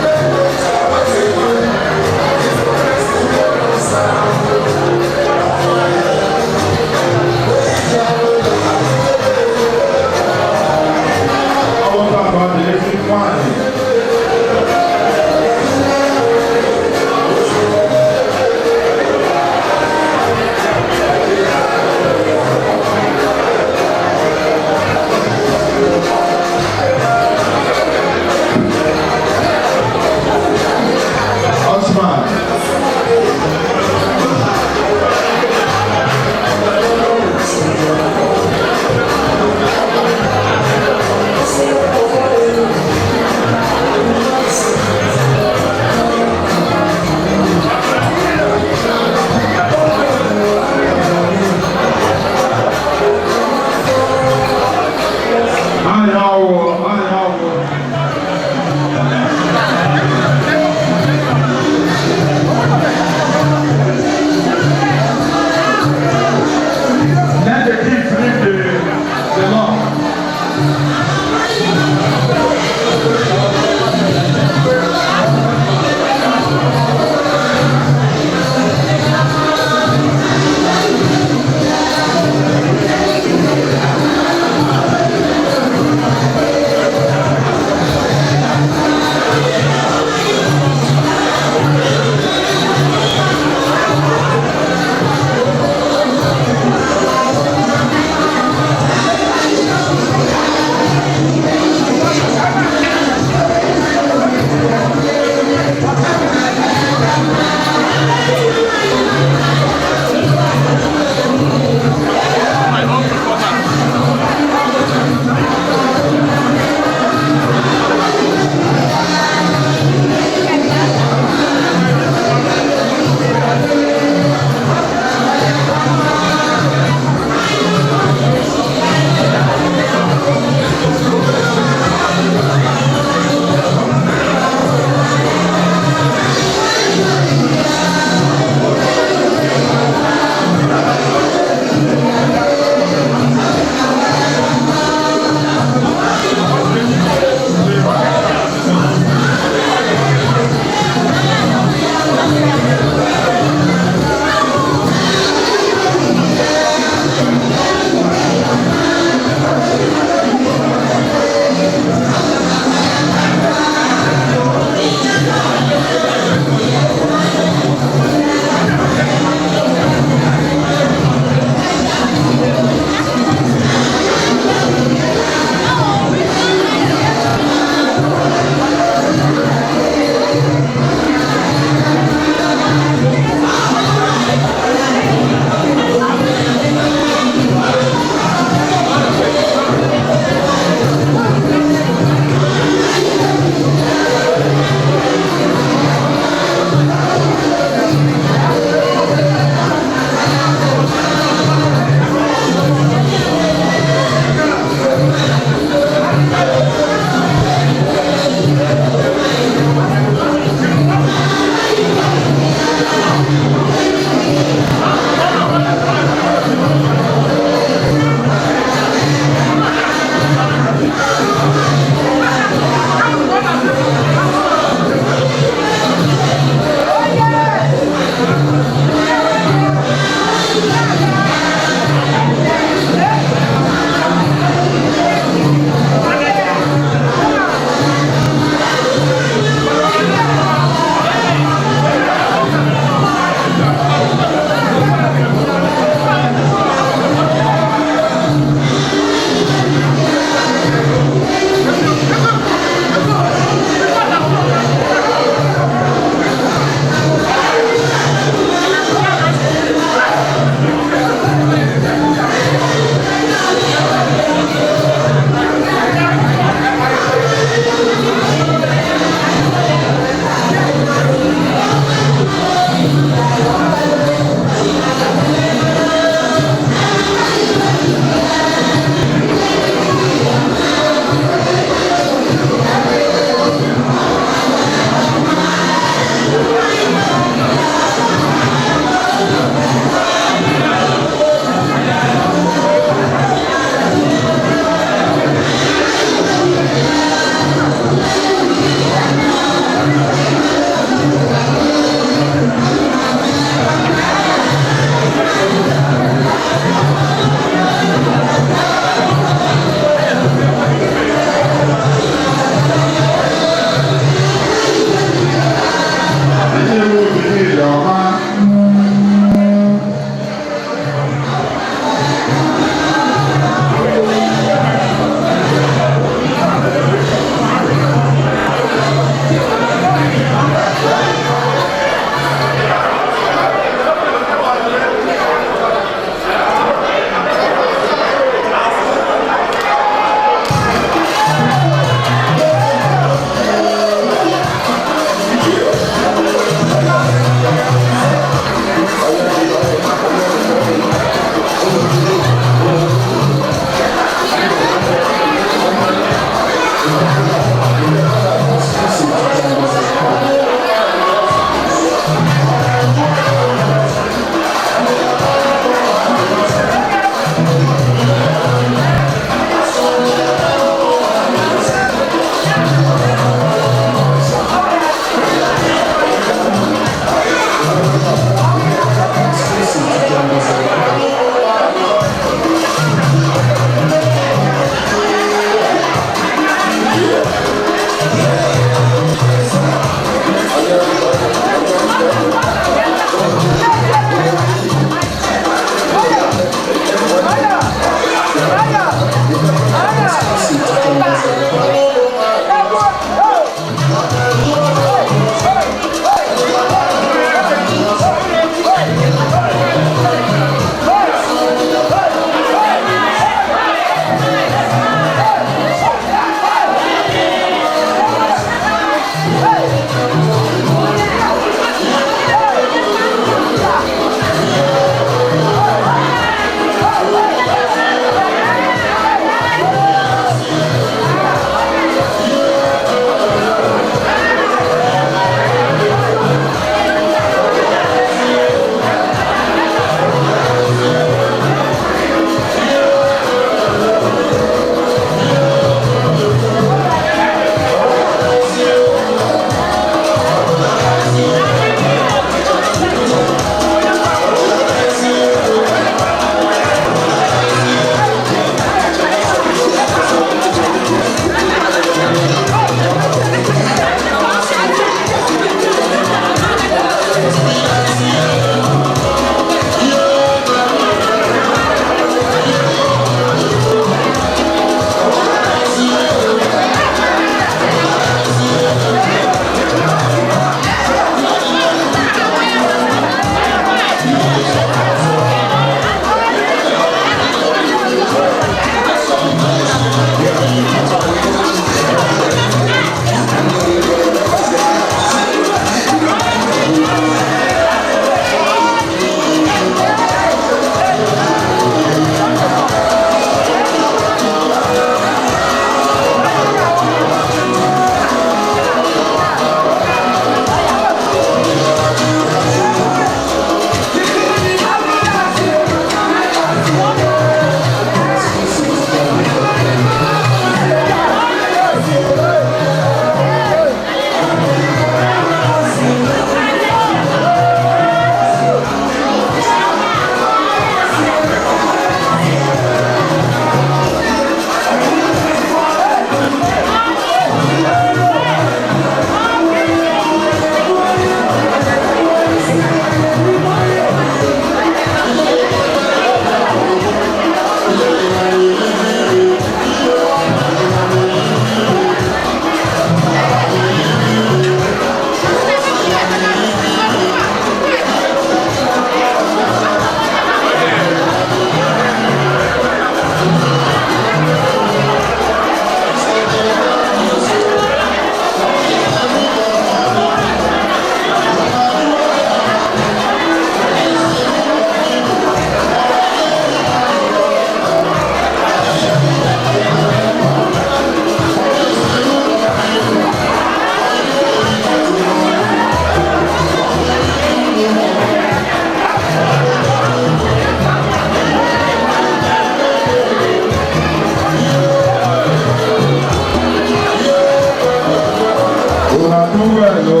tó wẹ̀ lọ.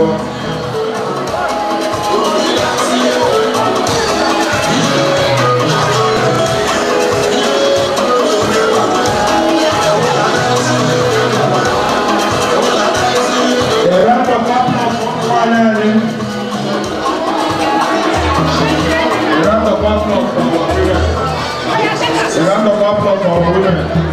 A round of applause for our women.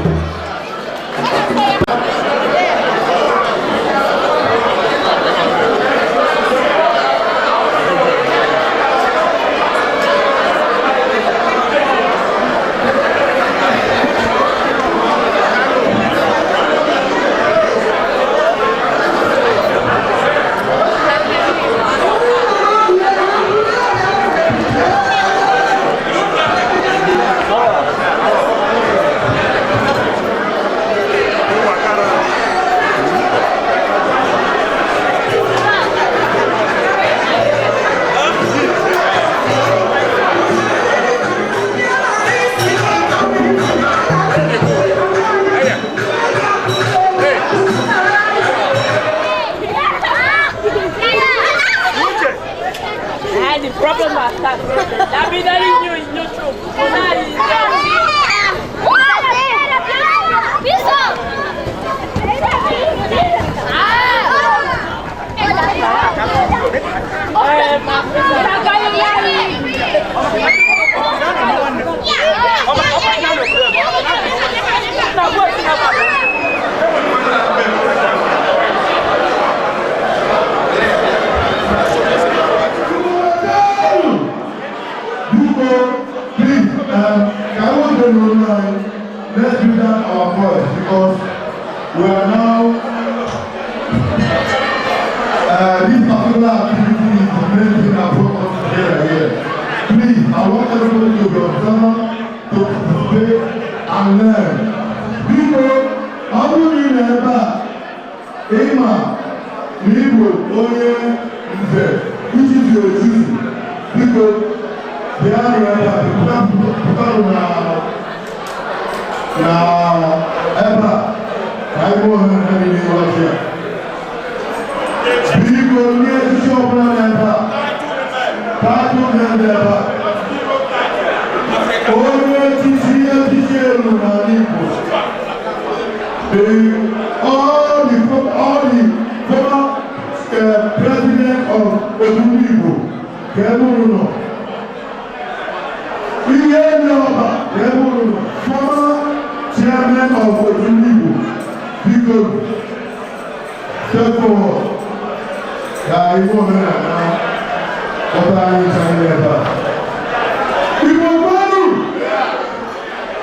Let's do that our voice because we are now this particular activity is the main thing that brought us together here. Please, I want everybody to be observant, to participate and learn. People, how do you remember Emma, Nibo, Oye, Nze, which is your duty? Because they are now, ever, I go ahead and leave us here. People need to show up ever. That's what they ever. Only TCL, all the former president of Odunibo, Kemuno. Former chairman of Odunibo, because therefore, I know now what I am saying about. People value.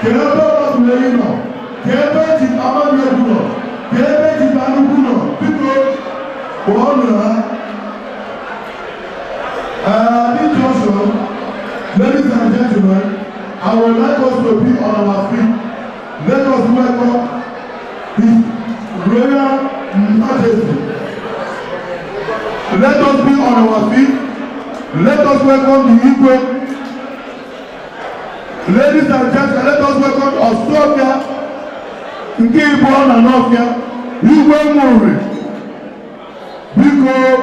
Kẹ̀lẹ́bẹ̀ wà lẹ́yìn náà, kẹ̀lẹ́bẹ̀ ti Amábíyẹ̀dúnà, kẹ̀lẹ́bẹ̀ ti Balùkúnà, because wọ́n nà this junction, ladies and gentlemen, I would like us to be on our feet. Let us welcome His Royal Majesty. Let us be on our feet. Let us welcome the Igwe. Ladies and gentlemen, let us welcome Australia, nke Igbo na Nofia, Igwe Mure. Because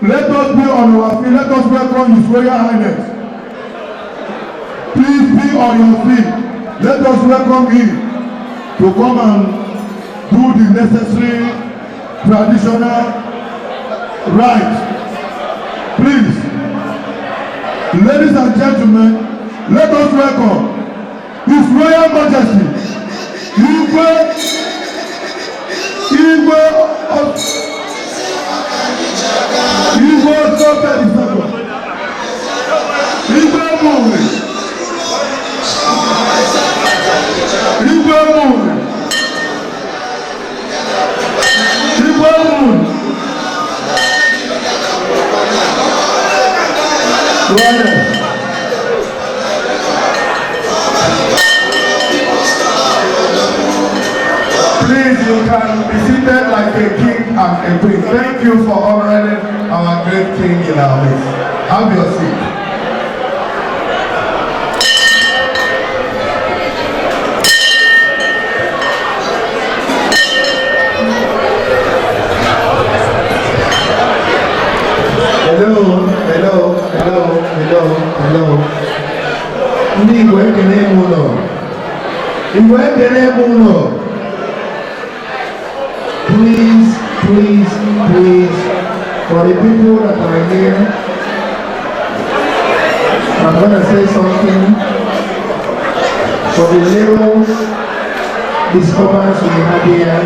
let us be on our feet. Let us welcome His Royal Highness. Please be on your feet. Let us welcome him to come and do the necessary traditional rites. Please, ladies and gentlemen, let us welcome His Royal Majesty, Igwe Please, you can be seated like a king and a queen. Thank you for honoring our great king in our midst. Have your seat.
Hello. Ndị Igbo ekene m ụlọ. Igbo ekene m ụlọ. Please, please, please, for the people that are here, I'm going to say something. For the little disturbance we had here,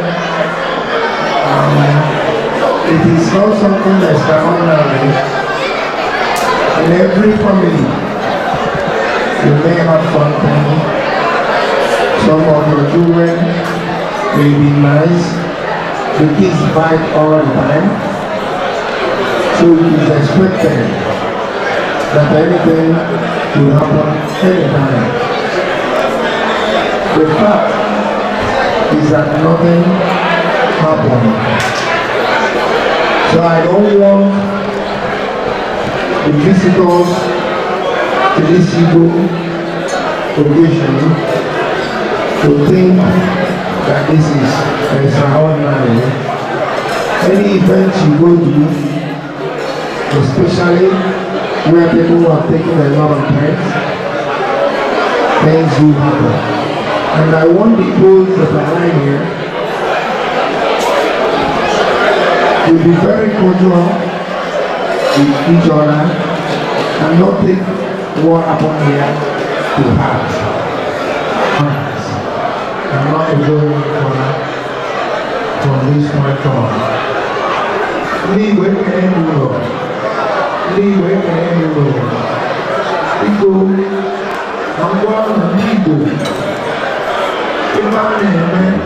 it is not something extraordinary. In every family, you may have something. Some of your children may be nice. The kids fight all the time. So it is expected that anything will happen anytime. The fact is that nothing happened. So I don't want the visitors to this Igbo occasion to think that this is extraordinary. Any event you go to, especially where people are taking a lot of time, things will happen. And I want the those that are lying here to be very cordial with each other and not take what happened here to heart. I'm not enjoying from this point on. Leave with any Lord. Leave with any Lord. Igbo, I'm going to Igbo. If I'm in there,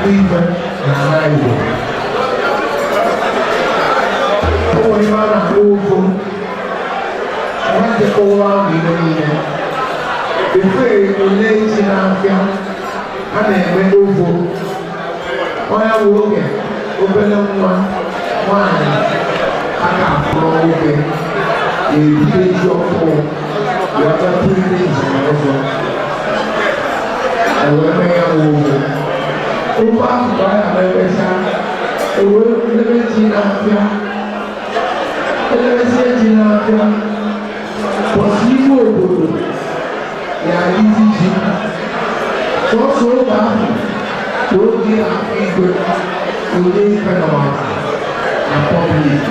leave and Igbo. Oh, if I'm a fool, I want to go around in there. Before you lay in Africa, and then went over. Why are we okay? Open up one, I can't flow okay. You take your phone, you have 3 days over. And when I am over, over by a better, the world living in Africa, living in Africa, was you over. Yeah, easy. So bad. Don't get a people to live in a public.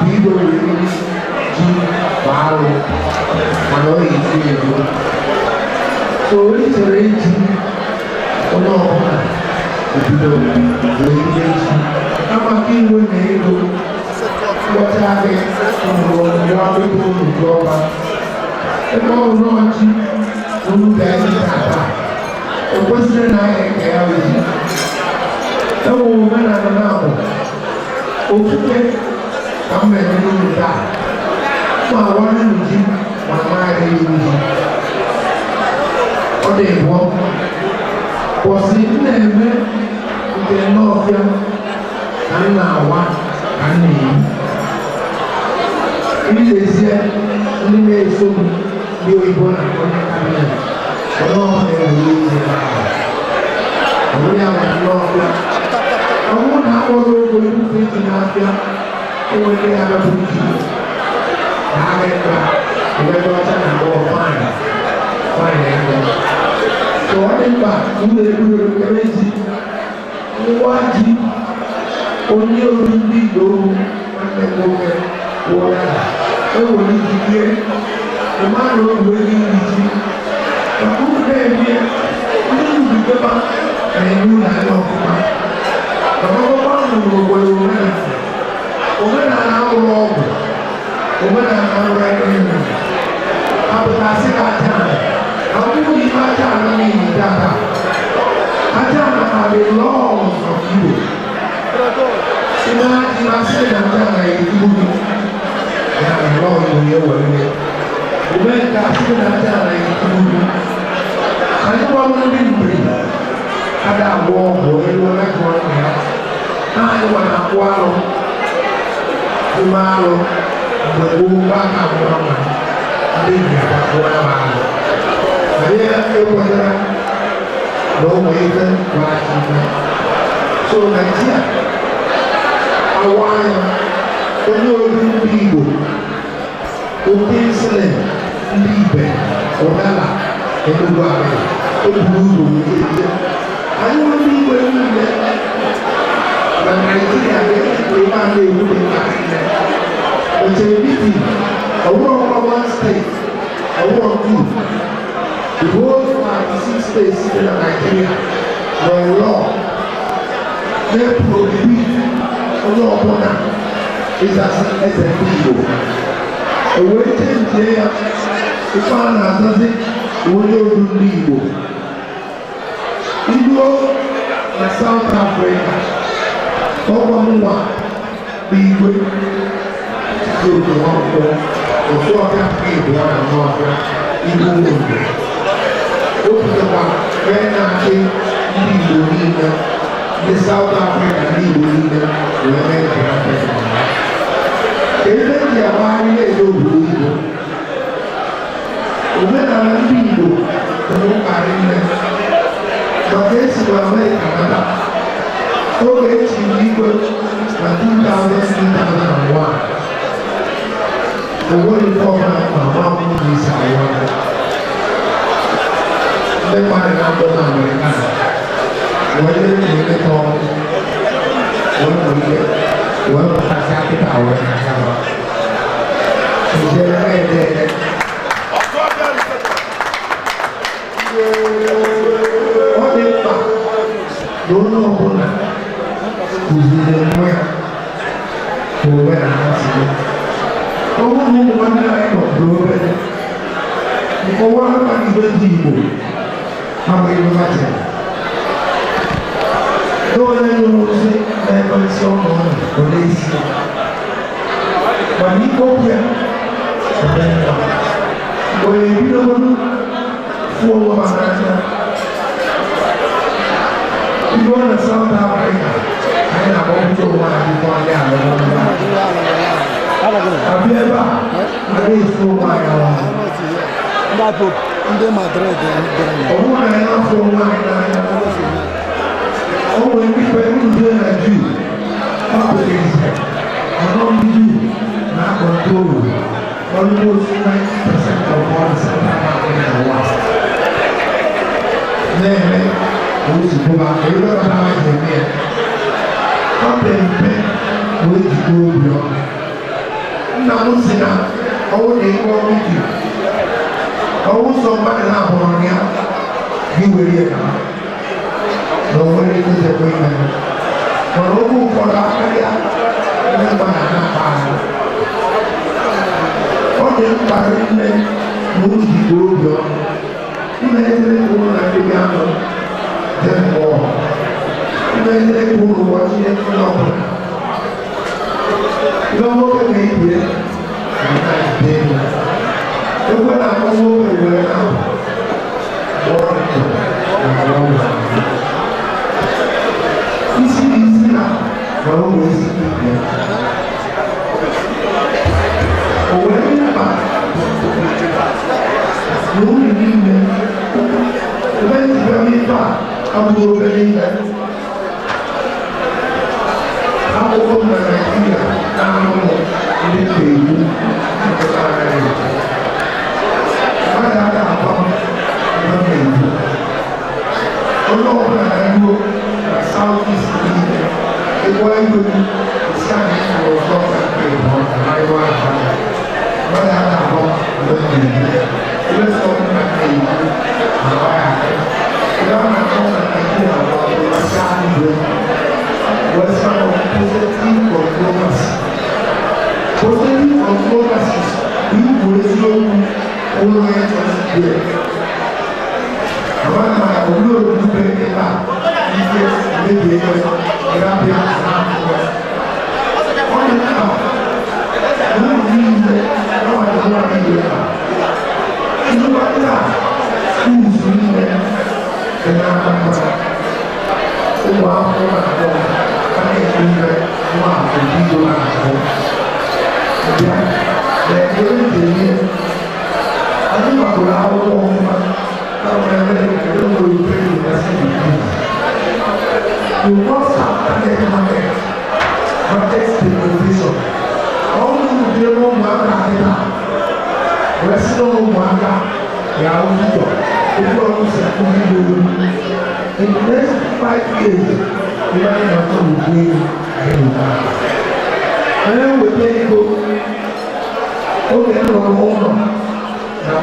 People really value so it's a rating. I'm a king with me. What happened from the people who drove up? The more launching, who does it happen? The question I have is the woman I don't know. Okay, I'm ready to do that. So I want to do my mind. What they want was in them, they know them, and now one. Ini desa ini meso dia ibu nak kami. Kalau ada ini, kamu yang nak kamu nak orang boleh nak kamu ni ada bunyi. Ada kita baca nak fine ni. So ada apa? Dulu kerja, wajib. Only a really low and the woman, oh, when you hear the man who will be easy. But who can hear? You be the man, and you are not man. The woman will go over. Women are now wrong. Women are now right in. I was asking that time. How do you imagine that? I don't have the laws of you. Ina say that I do. Yeah, Lord, you know what? When I say that I do, I don't want to be free. I don't want to go anywhere. I want to wallow. Tomorrow, the woman back up on me. I didn't get that one. I didn't get that. No way, then, So Nigeria, Hawaii, onye obi Igbo, oke nsele ndị Ibe, Ọdala, Enugu Abịa, eburu ụzọ nke anyị nwere Igbo niile na Nigeria ga-ejikwa ebe a na-ewu dị karịa. Ochere biti, ọwụrụ one state, ọwụrụ two. The whole 56 states in Nigeria were law. They prohibit onye ọbụla ịzasị eze ndị Igbo. Ewee chenjie ya ife a na-azazi onye odu ndị Igbo. Igbo na South Africa, ọgwa nwa bụ igwe dị otu nwakwụkwọ, otu ọbịa ka Igbo na n'ọbịa Igbo nwere. Okwutekwa wee na-achị ndị Igbo niile, ndị South Africa ndị Igbo niile wee mee nke ha pụtara. Ebe ndị agbagharị na-edo obodo Igbo, omenala ndị Igbo bụ mkparị nne maka esi na Amerịka nata oge echiri igwe na 2001. Onwere ife ọbụla ma nwakwụ na isi awụwa ndị mmadụ na-abụ na Amerịka wee na-eleta ọrụ wee nwere wee pụtasị akịta wee na-akaba ejere na-ede ọ dị mkpa na onye ọbụla kụziri nwa ya ka omenala si dị. Ọ bụrụ na ụmụ nwanne anyị nọdụrụ obere nkọwa aka igwe ndị Igbo amaghị mmachi n'onye nyere ozi na-eme nsị ọnụ ọ na-esi mana ikpe okwu ya mgbe ebidogoro fụọ ụwa n'anya Igbo na South Africa anyị na-agbapụta ụwa na dịkwa ndị abịa ebe a na-efu ụwa anyị ọrụ
ndị Madrid
ọ bụrụ na ya afọ ụwa anyị n'anya o nwere ikpe ndị na Juu ọbụghị ise ọnọ ndị Juu na-akọntrolu almost 90% of all South Africa in the West. Na-eme ozugbo maka ebe ọ na-amaghị eme ya ọ dị mpe wee jikwa obi ọnụ. Nna m si na ọwụ na ikpe ọnwụ ji ọwụ sọ mmadụ na-abụrụ ya gị were ya na o nwere ntụzekwa ime mana oge ụfọdụ akarịa ndị mmadụ na-akpa ahụ. Ọ dị mkpa nne na ojikwa obi ọnụ imezere ụlọ na ndị ahụ dị mmụọ imezere ụlọ ụbọchị ndị ọbụla ihe nwoke na-ebie na-ede elu ekwe na akọ nwoke were na gbọrọ ndụ na ala ụlọ isi na isi na gbara ụmụ isi ibe o were mkpa na ụlọ niile ebe njibe ife a abụghị obere ihe akwụkwọ na Naịjirịa na-amụmụ ndị na-egbu mpụtara ya mmadụ aga agba ebe na-egbu onye ọbụla na-egbu na South-East niile egwu egwu isi anyị kwụrụ ọzọ na nke ịbụọ na ịwa aka mmadụ aga agba ebe na-egbu ebe sọ na na-egbu na ọya aka ebe a na-akpọ na Naịjirịa bụ ọdịnasị ahụ was one of positive controversy. Positive controversies we will always there. One of my own newspaper is maybe Arabia and on the top, who reads how I want to do it. You know what that? Who's reading the number? Wow, Ini wah, begitu lah. Ya, jadi ini, aku tak tahu kalau mereka itu berbeda dengan sini. You must have In the next 5 years, we might not come to play anymore. And then we play go. Okay, I'm going home. Now,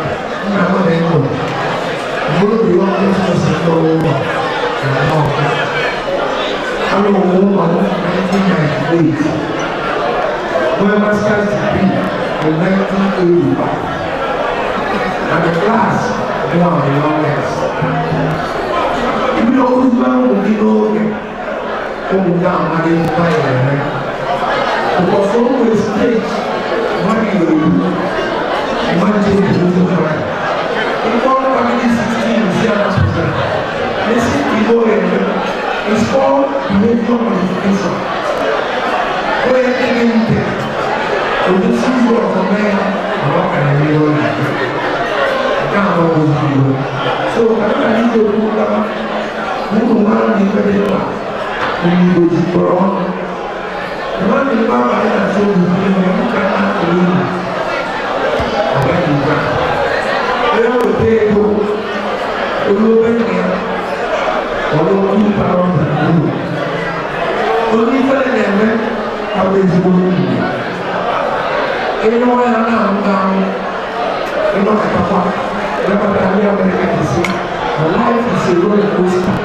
I'm going to go. I'm going to be on this person for over. I'm going home in 1998. My master's degree in 1985. And the class, one of the longest. If you don't lose down, you know, come down and then fire. Because always stage, money will do. Money will do the right. In one family 16, listen, you know, it's called behavior modification. Where anything, with the season of a man, I'm not going to be on it. So, I need to do that. Who want to be very well? When you go to Quran, the man in the Bible has told you, you cannot believe. I bet you can. They don't pay you. You know, when they are, although you pounds and you. Only for them, how is it going to be? You know, when I'm down, you know, Papa. Remember that we are very good to see. Life is a roller coaster.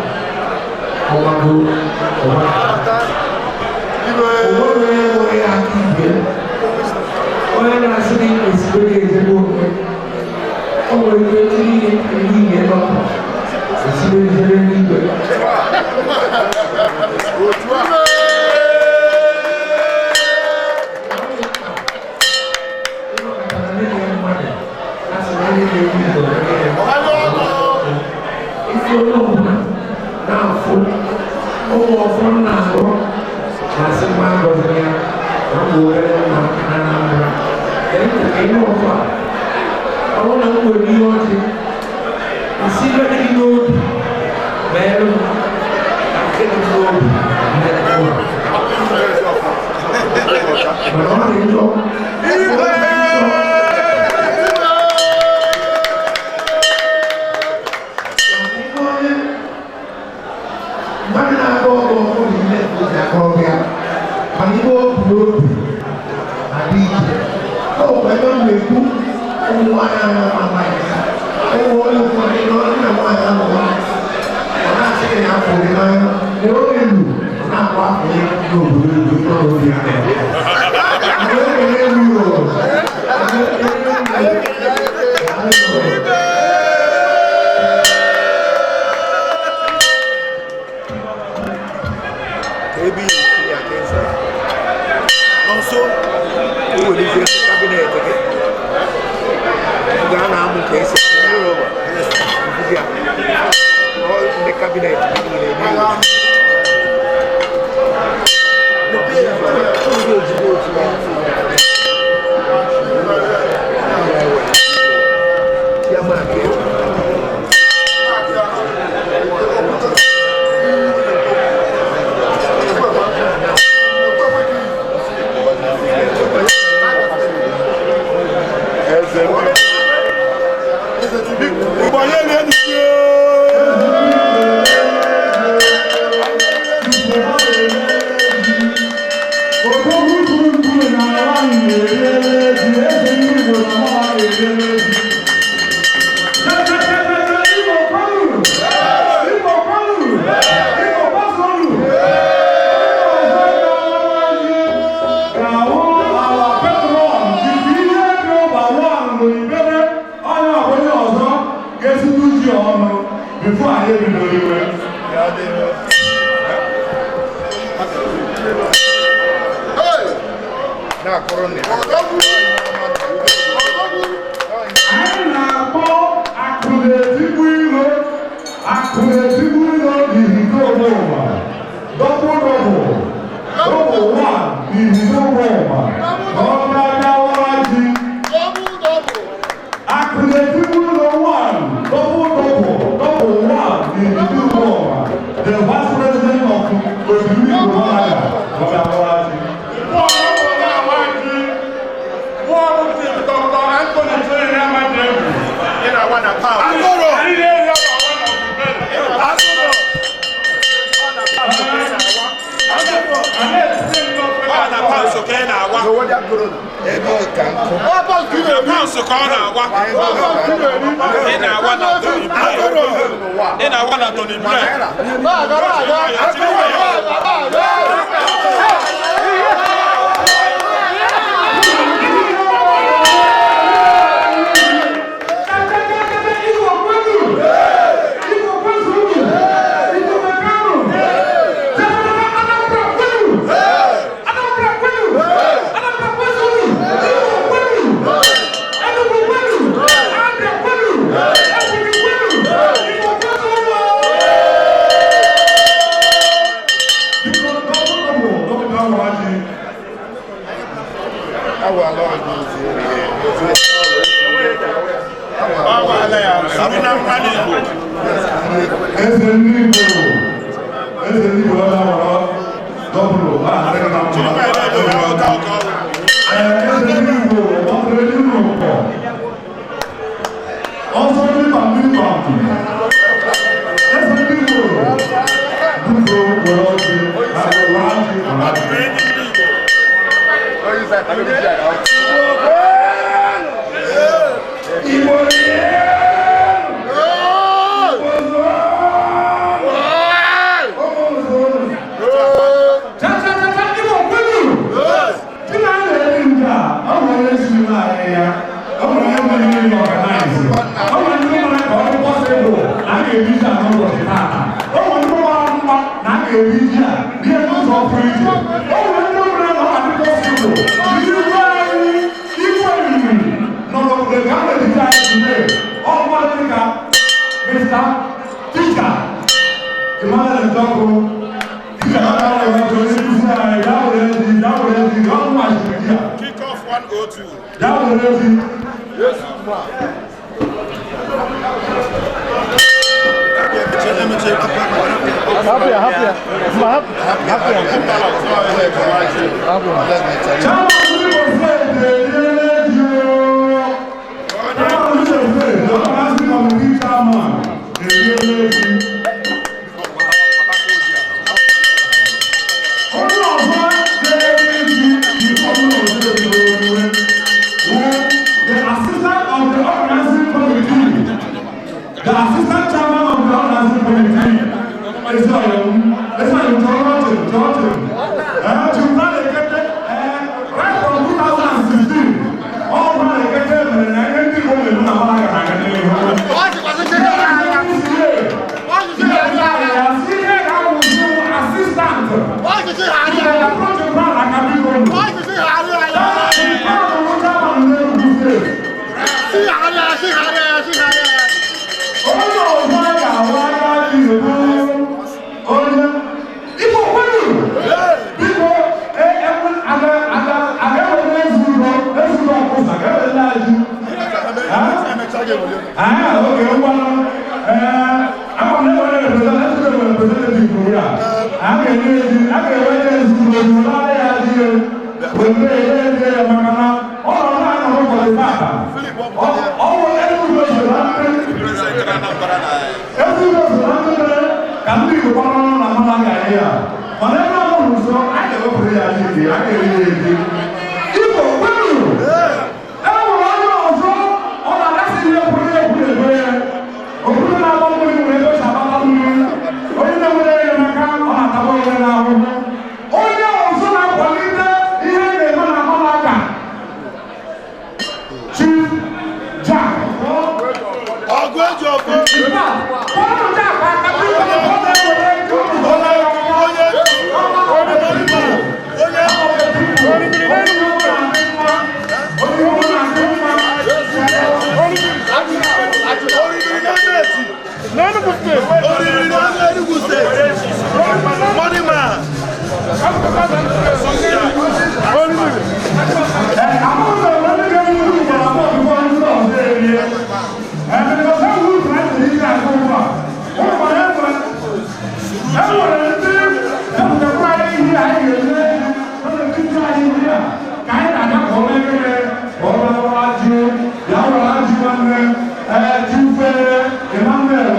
Emmanuel,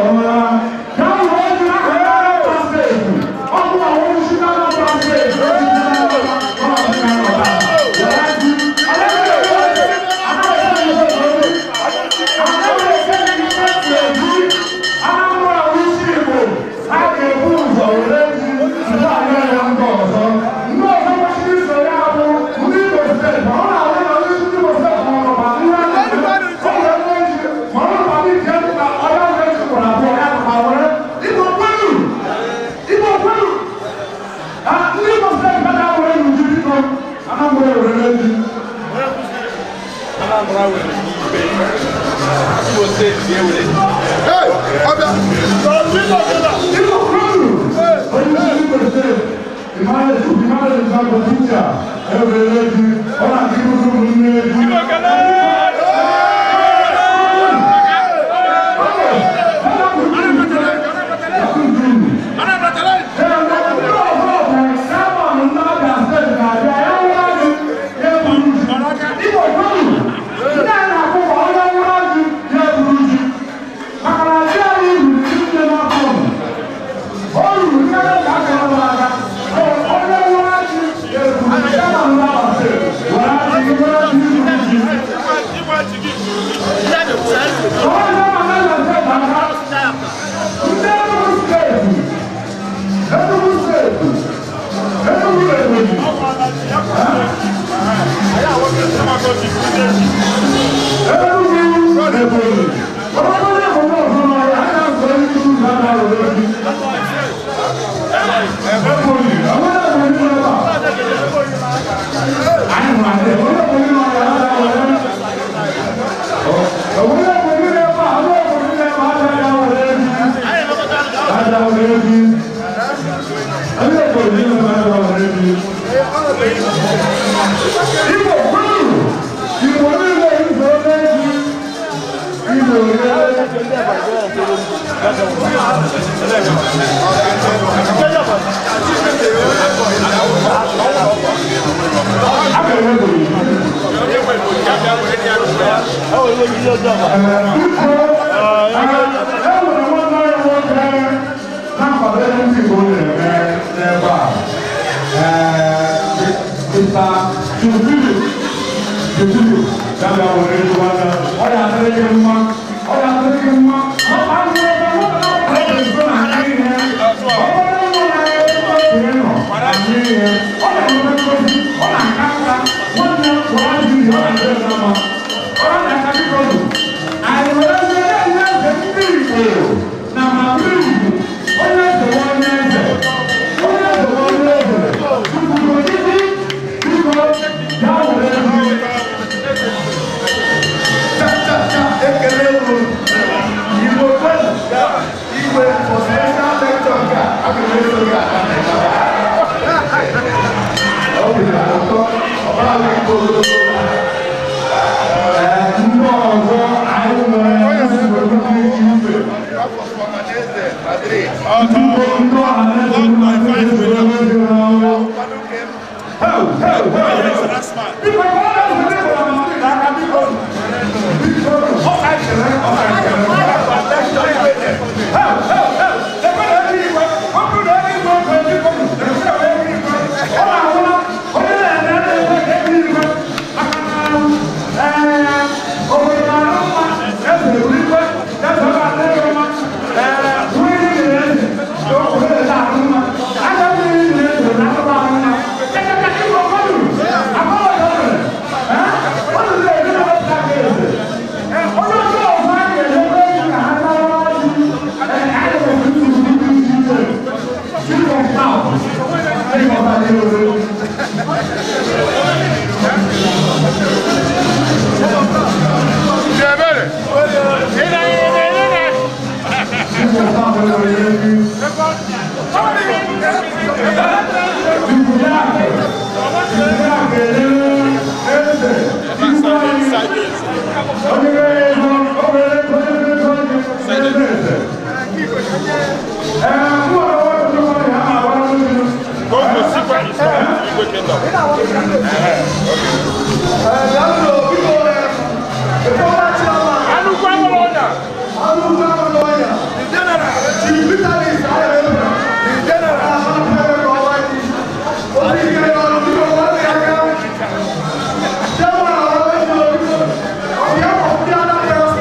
General,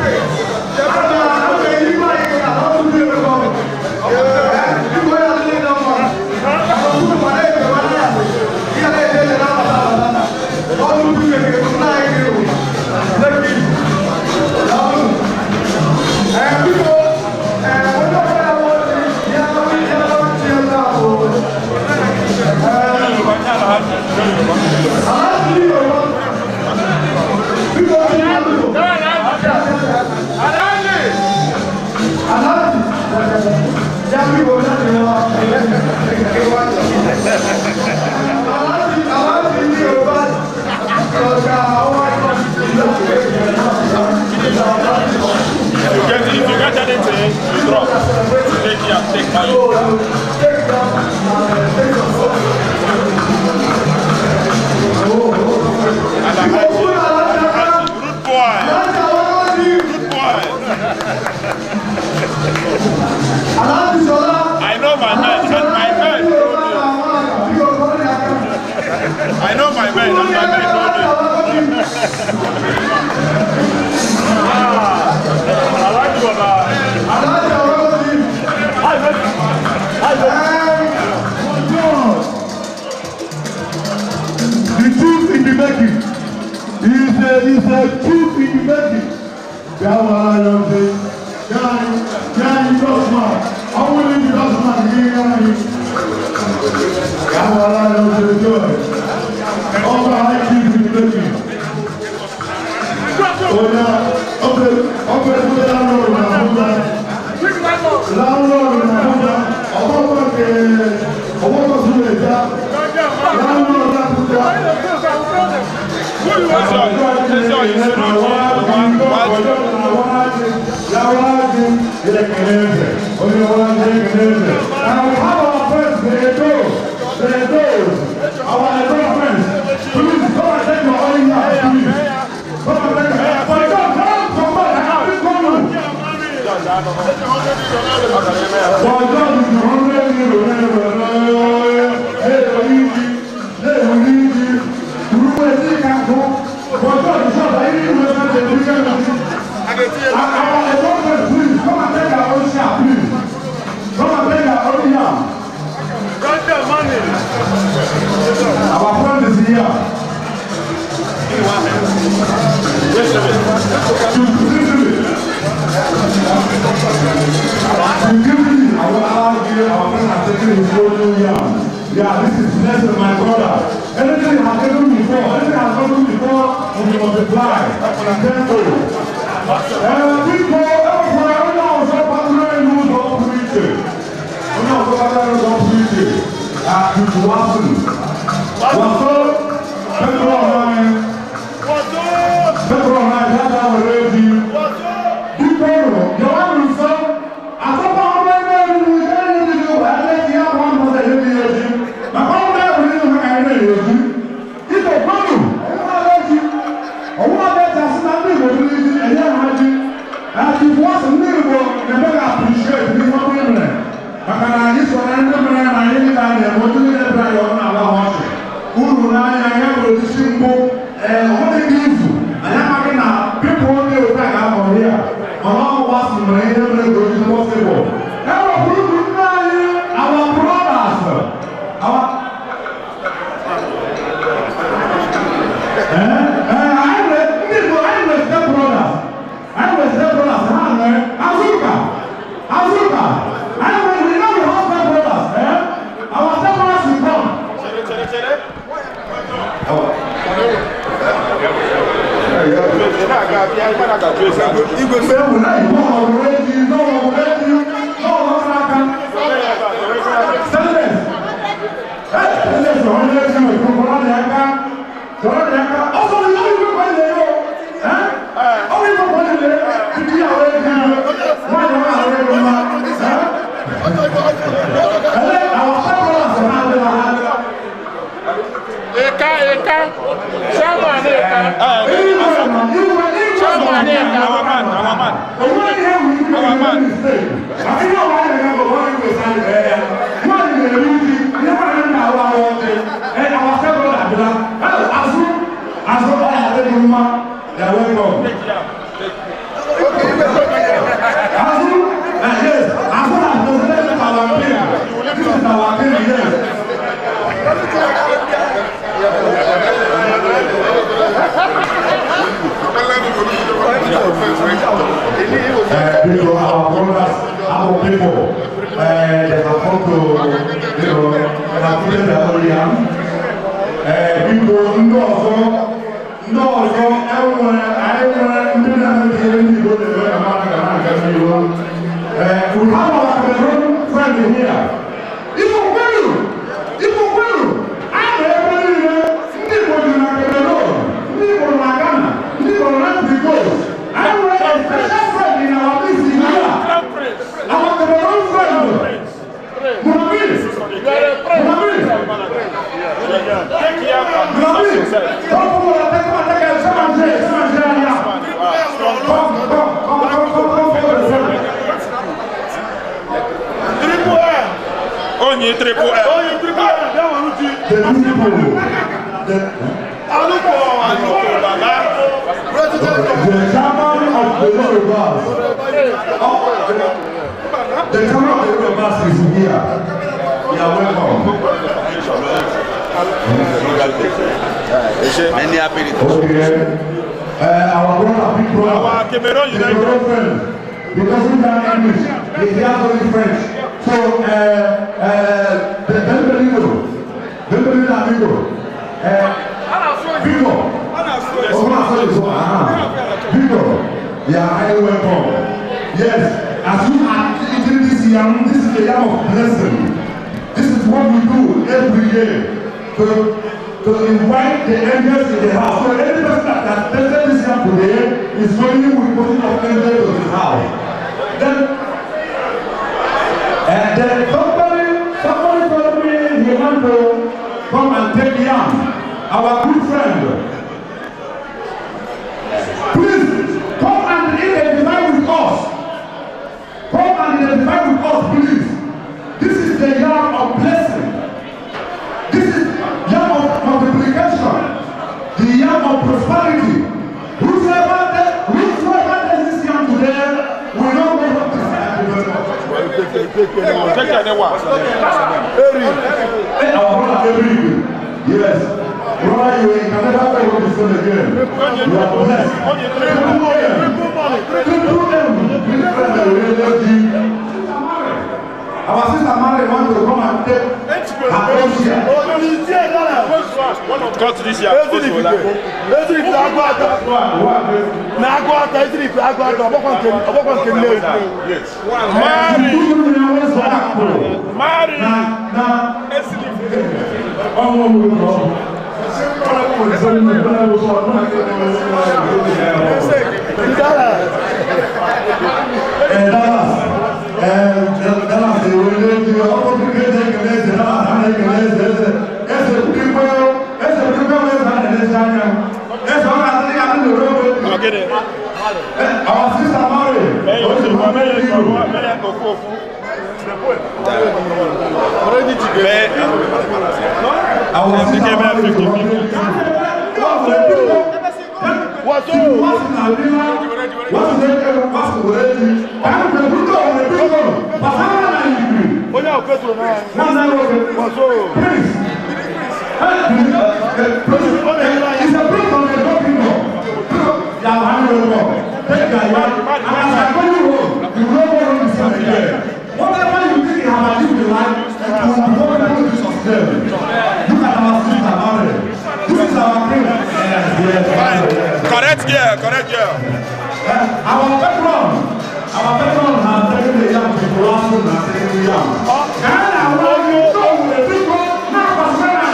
We have our Cameroon friend
Onye triple L.
The people. The chairman of the Yorubas. The chairman of the Yorubas is here. You are welcome. Okay. Our brother, big brother.
Our Cameroon United.
He doesn't learn English. He hears only French. So, Benvenuto amigo. Victor. Victor, you are highly welcome. Yes, as you are eating this yam, this is the yam of blessing. This is what we do every year to invite the angels in the house. So any person that tested this yam today is going with putting of angels to his house. Then somebody told me he want to come and take yam. Our good friend. Please come and identify with us. Come and identify with us, please. This is the yam of blessing. This is yam of multiplication. The yam of prosperity. Whosoever does this yam today will not go up to yes. Brother, you can never go to the again. You are blessed. Our sister Mary wants to come and take her
Cut this year.
Our sister Mary. Whatever you think you have achieved in life, you will become able to sustain. Look at our sister Mary. This is our king.
Correct girl, correct girl.
Our patron has taken the young to Kulasu and taken the young. And I want you to know the people, not for Senna,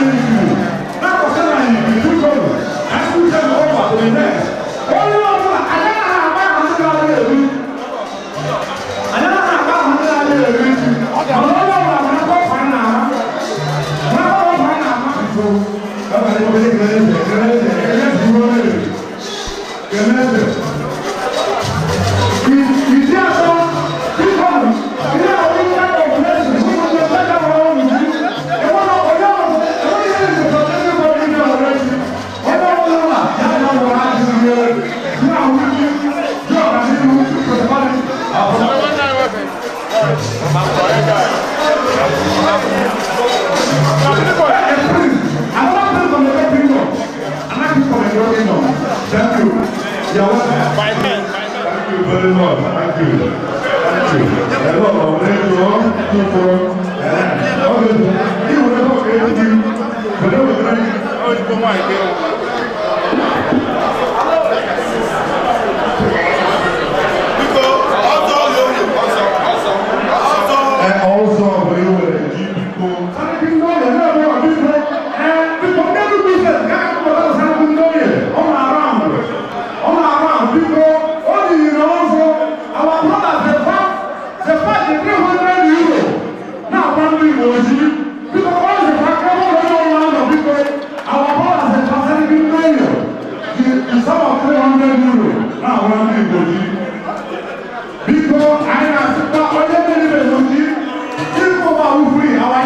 not for Senna, you go. As we take over to the next. Only one, I don't have a hundred. I don't have a hundred. Thank you. Thank you very much. Thank you. Because I am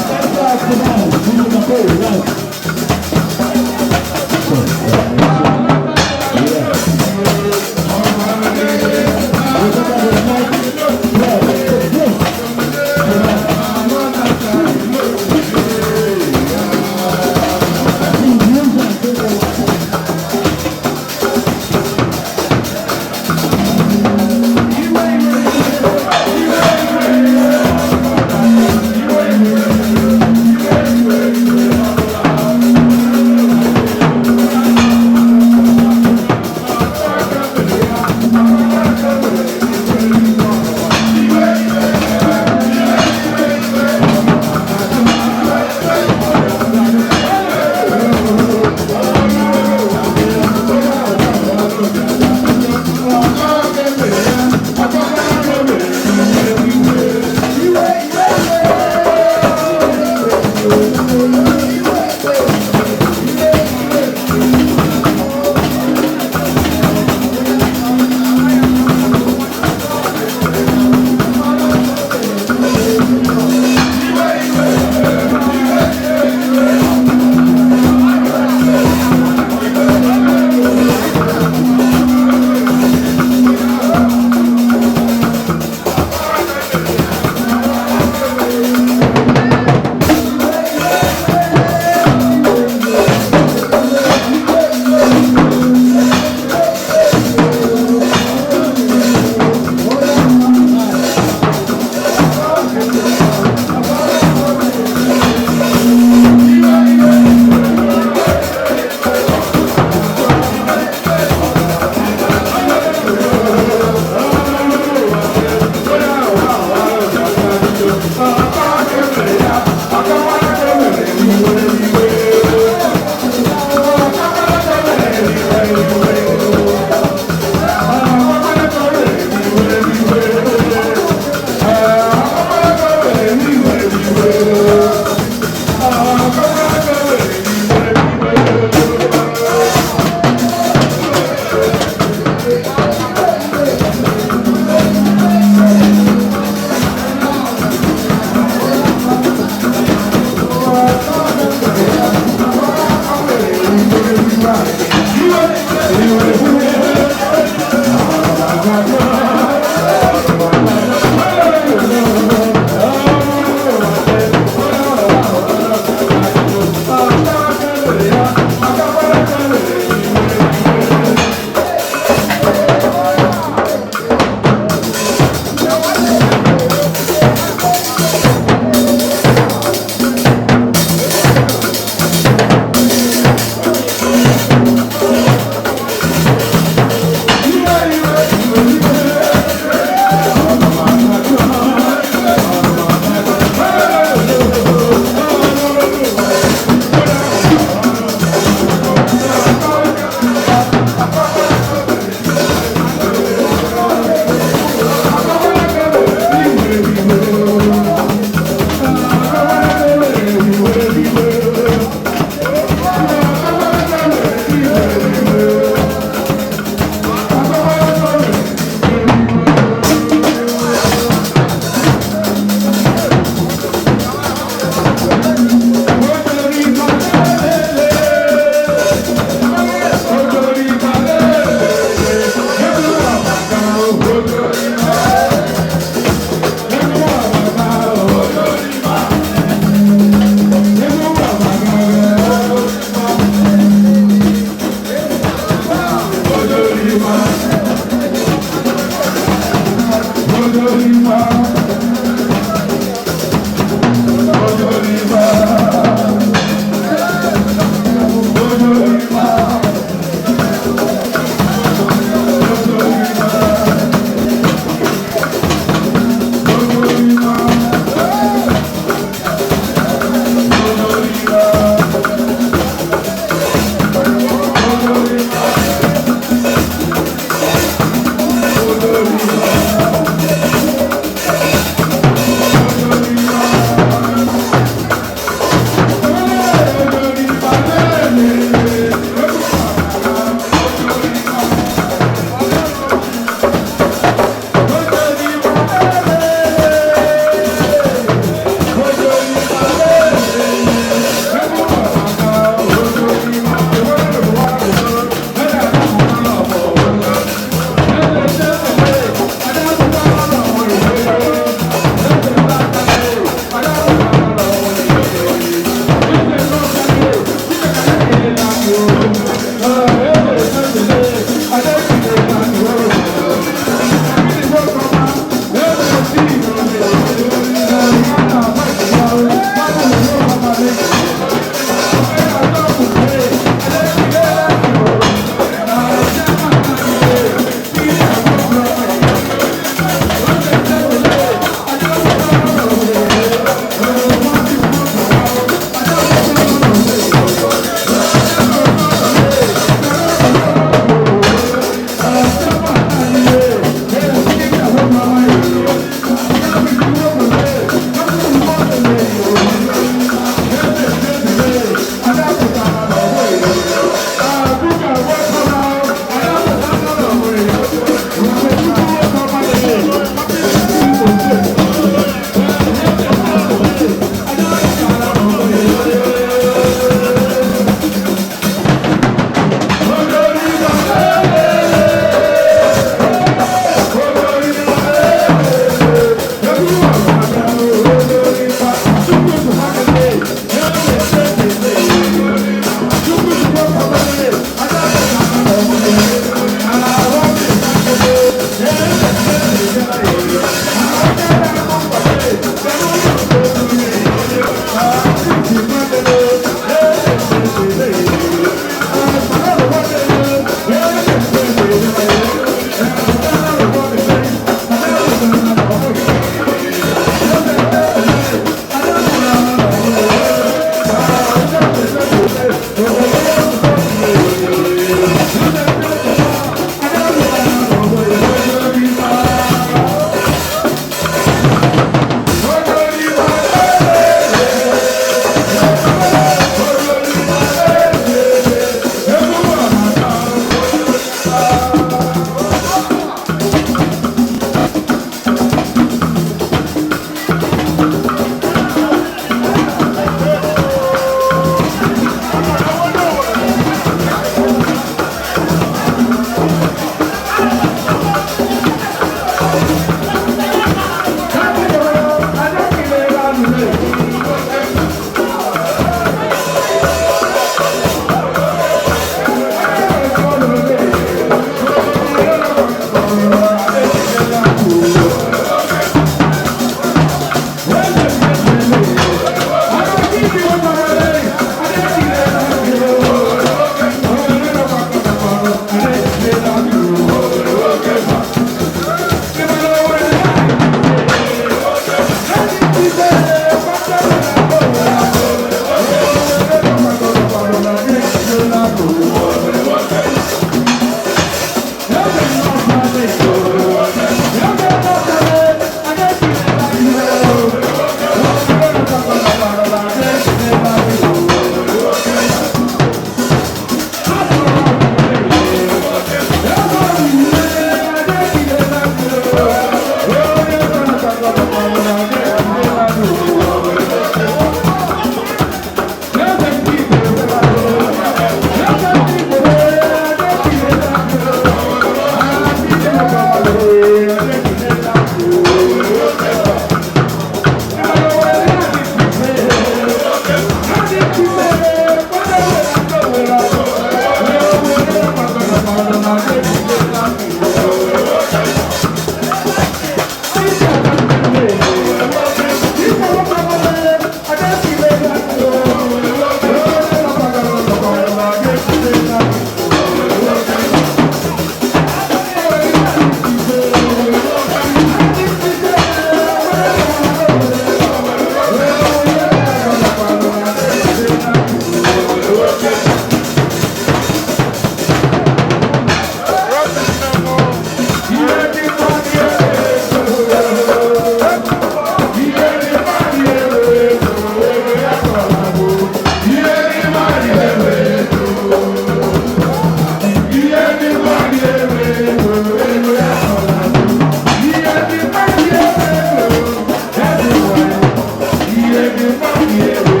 Thank you.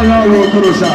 Ọlọ́run kúròṣà.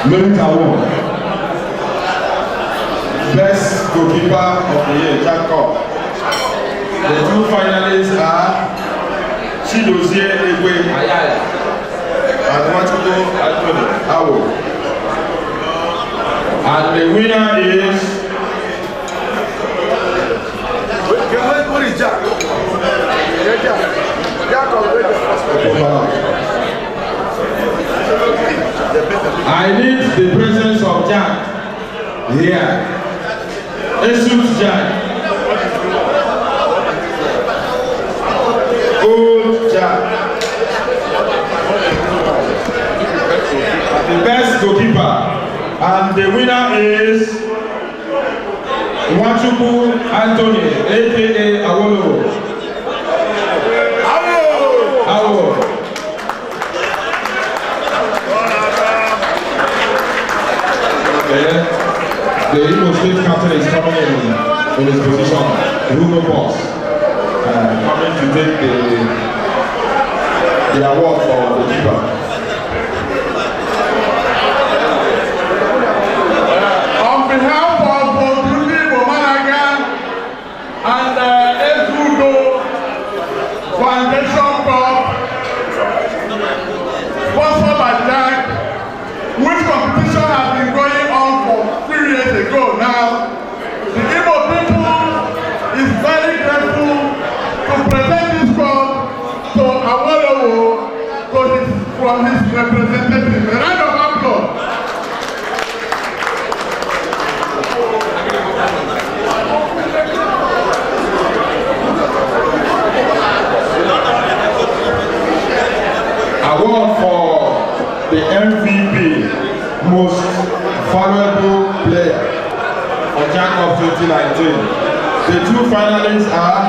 Merit Award. Best Goalkeeper of the Year, Jacob. The two finalists are Chidozie Egwe and Nwachukwu Anthony Awo. And the winner is
What is Jack?
I need the presence of Jack here. Esut Jack. Old Jack. The best goalkeeper. And the winner is Nwachukwu Anthony, aka Awolowo. Awo. The Imo State captain is coming in his position, Hugo Boss, coming to take the award for the keeper.
On behalf of Botuti Bomanaga and Ezudo Foundation Cup, sponsored by Jack, which competition has been going on for 3 years ago now, the Igbo people is very grateful to present this cup to Awolowo from his representative. A round of applause.
Award for the MVP, most valuable player for Jack of 2019. The two finalists are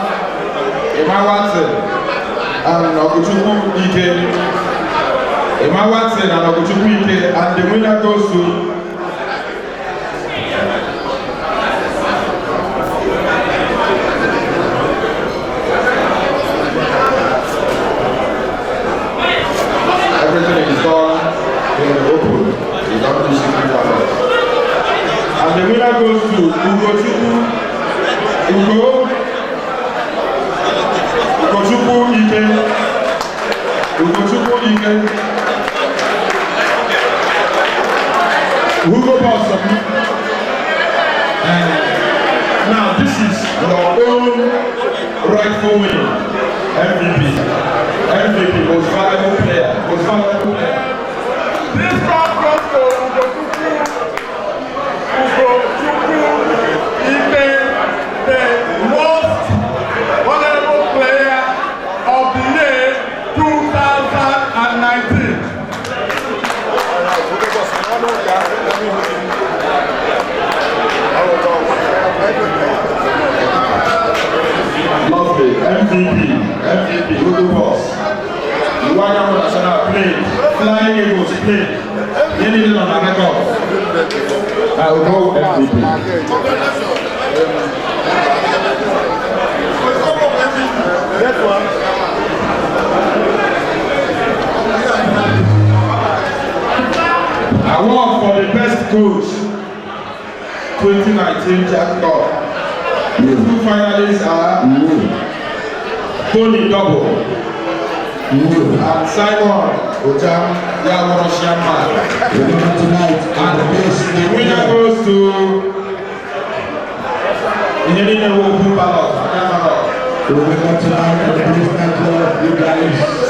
Emma Watson and Oguchukwu Ike. Emma Watson and Oguchukwu Ike, and the winner goes to everything is done in the open. You don't do secret ballots. And the winner goes to Ugochukwu Ike. Ugochukwu Ike. Hugo Boss. And now this is your own rightful winner, MVP, most valuable player.
This cup goes to Ugochukwu Ike, the most valuable player of the year 2019.
Lovely, MVP, Hugo Boss. The Wanya National played, Flying Eagles played. Anything on the record. I will go MVP. Award for the best coach 2019 Jack Cup. The two finalists are Tony Double and Simon Ojam, the Russian man. And the winner goes to Open Ballot.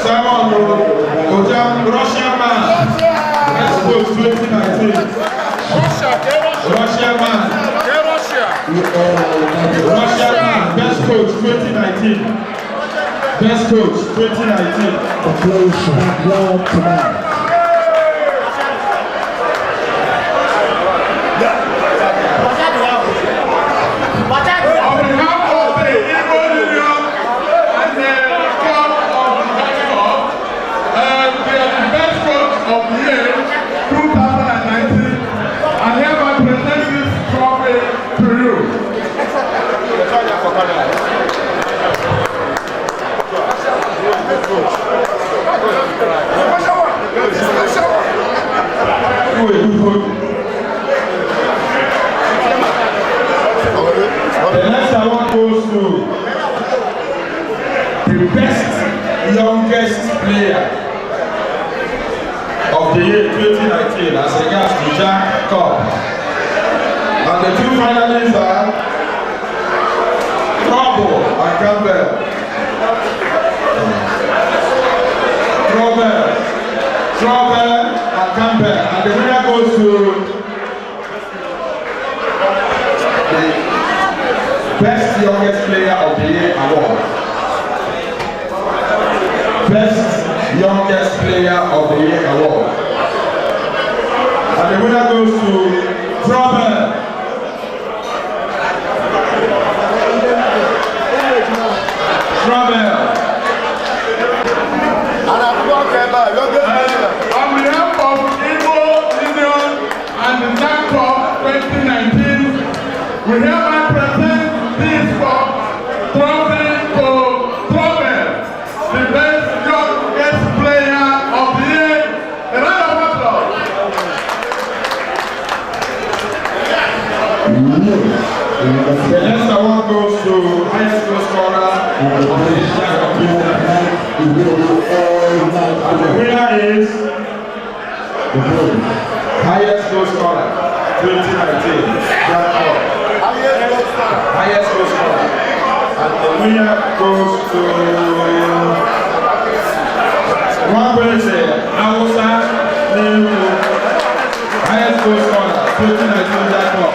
Simon Ojam, Russian man. Best coach 2019. Russian man. Russian man. Best coach 2019. Best coach 2019.
Applause for that world tonight.
On behalf of the Igbo Union and the club of Jacob, they are the best coach of the year 2019, and hereby present this trophy to you.
the year 2019 as regards the Jack Cup. And the two finalists are Trouble and Campbell. Trouble and Campbell. And the winner goes to the Best Youngest Player of the Year award. Best Youngest Player of the Year award. And the winner goes to Trouble.
On behalf of Igbo Union and the Jack Cup 2019, we hereby present this trophy to Trouble, the best youngest player of the year. A round of applause.
The next award goes to highest goal scorer of the Jack Cup 2019. And the winner is highest goal scorer 2019 Jack Cup. Highest goal scorer. And the winner goes to one person, Hausa Nehru. Highest goal scorer 2019 Jack Cup.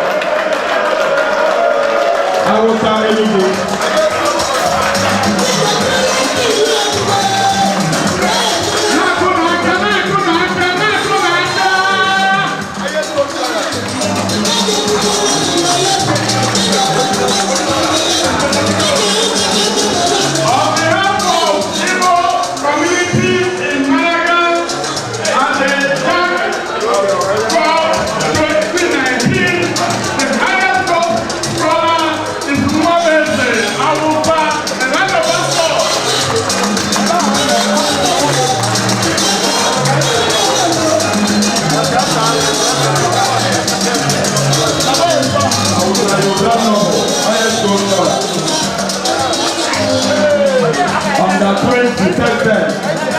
Hausa Nehru.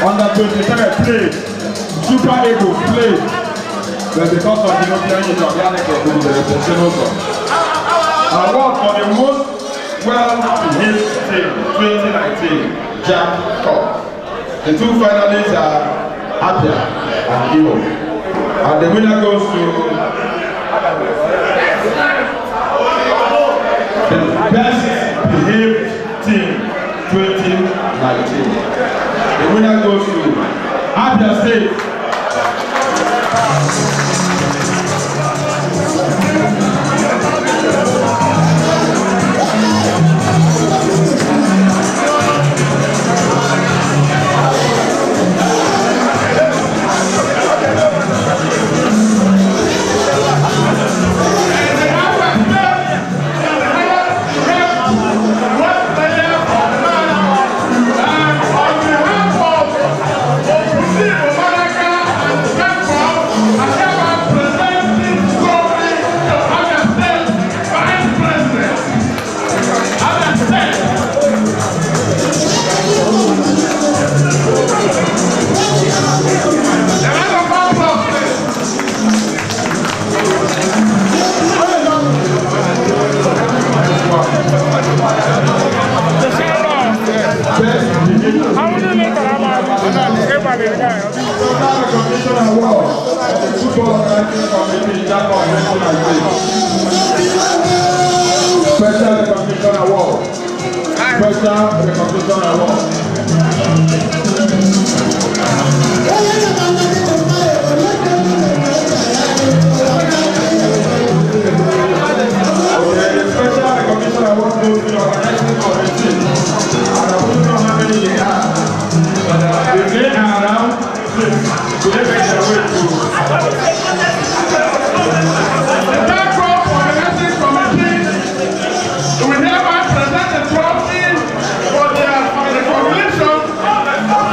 Under 23 played, Super Eagles played, but because of the European Union, award for the most well-behaved team 2019 Jack Cup. The two finalists are Abia and Igbo, and the winner goes to the best behaved team 2019. The winner goes to Abia State.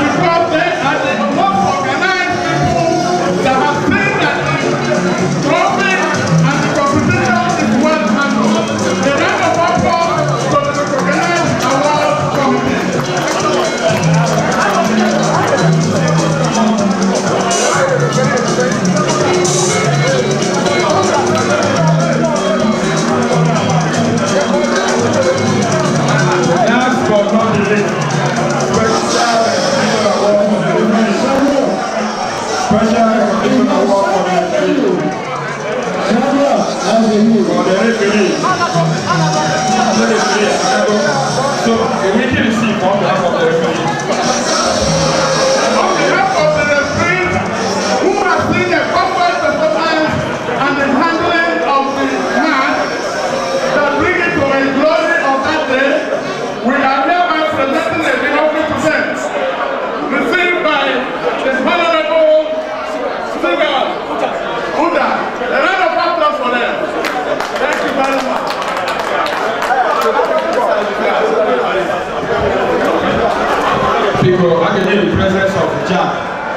Because they are the most organized
Special recognition award for the referee. For the referee. So, a written receipt on behalf of the referee.
On behalf of the referees who have seen a perfect performance and the handling of the match that bring it to a glory of that day, we are hereby presenting a trophy to them, received by the Honorable Sigal Uda. A round of applause for them. Thank you very much.
People, I can hear the presence of Jack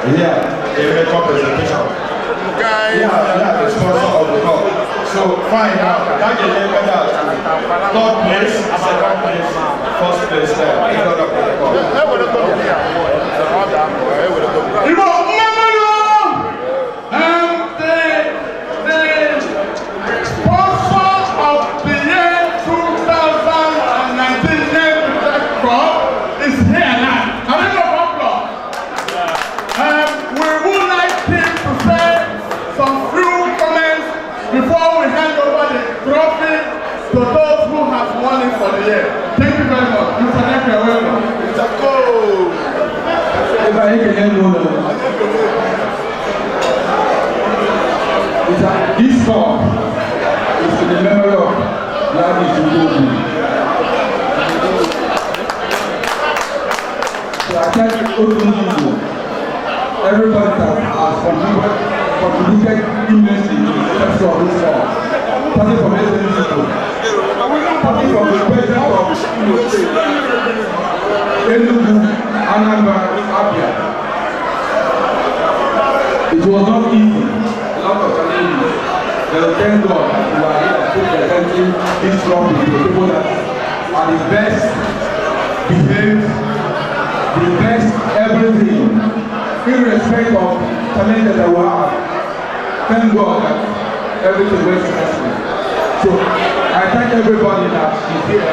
here in record presentation. Yeah, the sponsor of the cup. So, fine now, Jack is here medal. Third place, second place, first place there.
before we hand over the trophy to those who have won it for the year. Thank you very much. Mr. Nefe, you're welcome.
This song is to the memory of Larry Zubogu. So I thank everybody that has contributed immensely to the success of this song. Starting from SNC, starting from the president of Enugu, Anambra, Abia. It was not easy, a lot of challenges. Thank God that we are here presenting this trophy to the people that are the best behaved, the best everything, irrespective of challenges that we have. Thank God that everything went successfully. So I thank everybody that is here,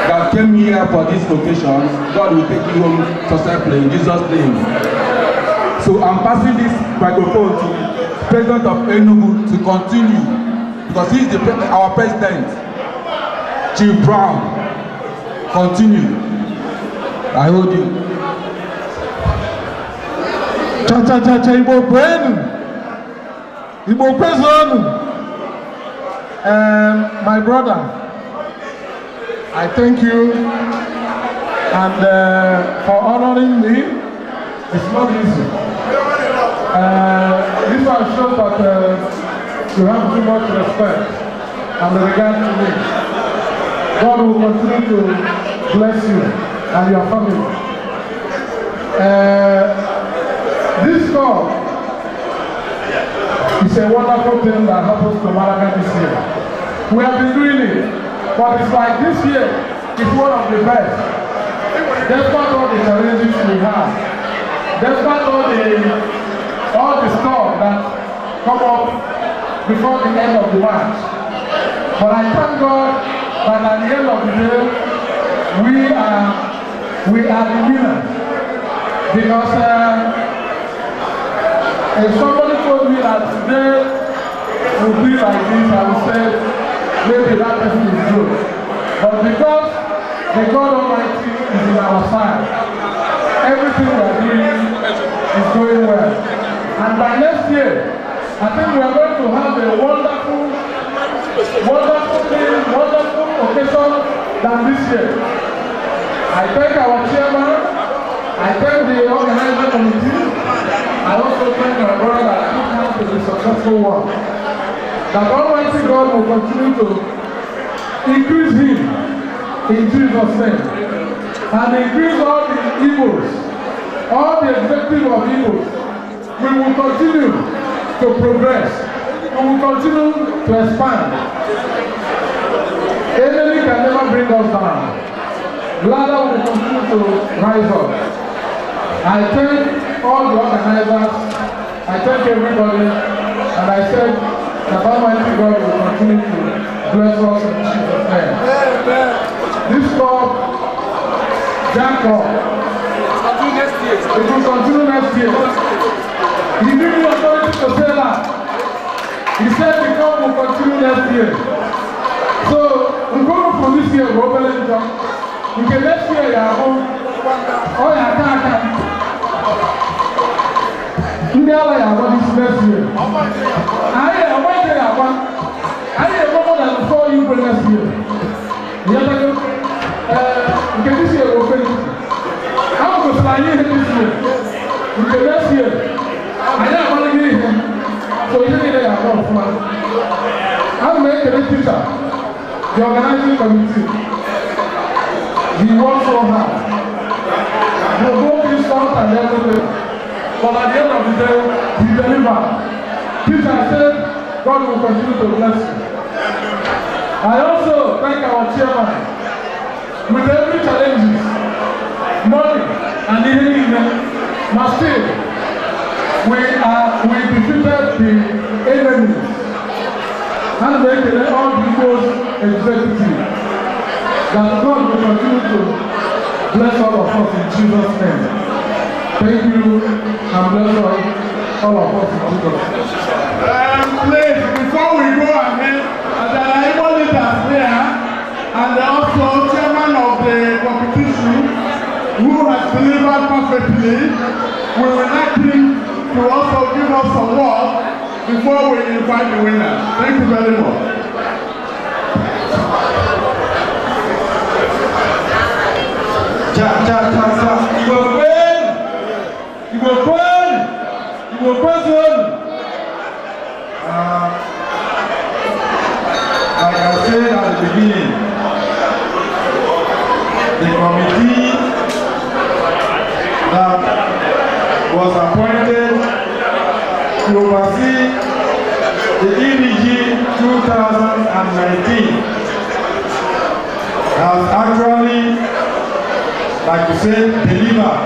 that came here for this occasion. God will take you home successfully in Jesus' name. So I'm passing this microphone to the President of Enugu to continue, because he is our President, Chief Brown. Continue. I hold you.
Cha-cha-cha-cha, Igbo kwenu. Igbo kwenu. My brother, I thank you and for honoring me. It's not easy. This one shows that you have too much respect and regard to me. God will continue to bless you and your family. This God is a wonderful thing that happens to Malaga this year. We have been doing it, but it's like this year is one of the best. Despite all the challenges we have, despite all the stuff that come up before the end of the match. But I thank God that at the end of the day, we are the winners. Because if somebody told me that today would be like this, I would say maybe that person is good. But because the God Almighty is in our side, everything we are doing is going well. And by next year, I think we are going to have a wonderful occasion than this year. I thank our chairman, I thank the organizing committee, I also thank my brother that took hand to the successful one. That Almighty God will continue to increase him in Jesus' name. And increase all the evils, all the executive of evils. We will continue to progress. We will continue to expand. Enemy can never bring us down. Ladder will continue to rise up. I thank all the organizers. I thank everybody. And I said that Almighty God will continue to bless us in Jesus' name. This God, Jacob,
continue next year.
It will continue next year. He gave me authority to say that. He said the camp will continue next year. So, we're going from this year, we're opening it up. Okay, next year, you are home. Oh, yeah, I can't. Ndị ala ya agba this next year. Anyị agbaghị ya agba. Anyị agba more than 4 years next year. Yatago, nke this year will finish. How goes the year this year? Nke next year. Anyị agbaghị ihe. So ihe niile ya agba ọfụma. I'm going to the teacher, the organizing committee. He worked so hard. He broke his heart and everything. But at the end of the day, he delivered. Teacher said, God will continue to bless you. I also thank our chairman. With every challenge, money and even but still, we defeated the enemies. And make all the most executive that God will continue to bless all of us in Jesus' name. Thank you and bless all of us in Jesus' name.
Please, before we go ahead, there are Igbo leaders here and also chairman of the competition who has delivered perfectly. We will like him to also give us some work before we invite the winner. Thank you very much.
Like I said at the beginning, the committee that was appointed to oversee the EDG 2019 has actually, like you said, delivered.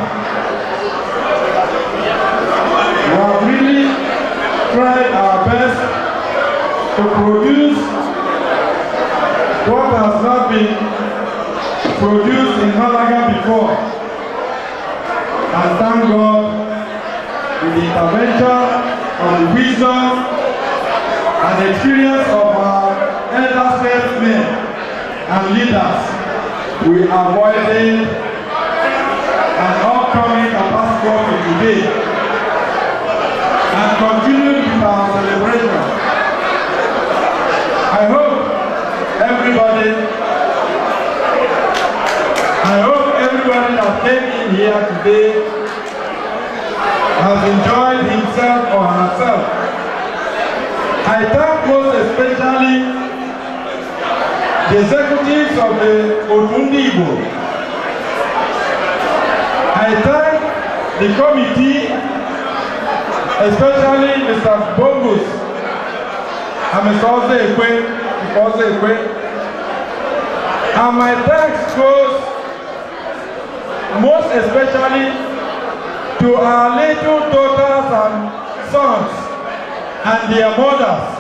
We have really tried our best to produce what has not been produced in Malaga before. And thank God, with the intervention of the wisdom and the experience of our elder statesmen and leaders, we avoided an upcoming catastrophe today and continued with our celebration. I hope everybody that came in here today has enjoyed himself or herself. I thank most especially the executives of the Otundi Igbo. I thank the committee, especially Mr. Bongus and Mr. Ozeekwe, and my thanks goes most especially to our little daughters and sons and their mothers.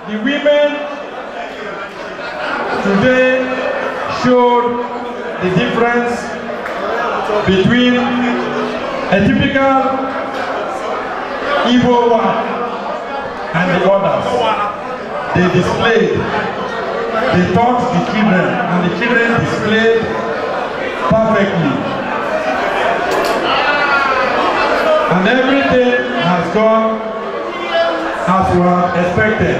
The women today showed the difference between a typical Igbo one and the others. They displayed, they taught the children, and the children displayed perfectly. And everything has gone as we had expected.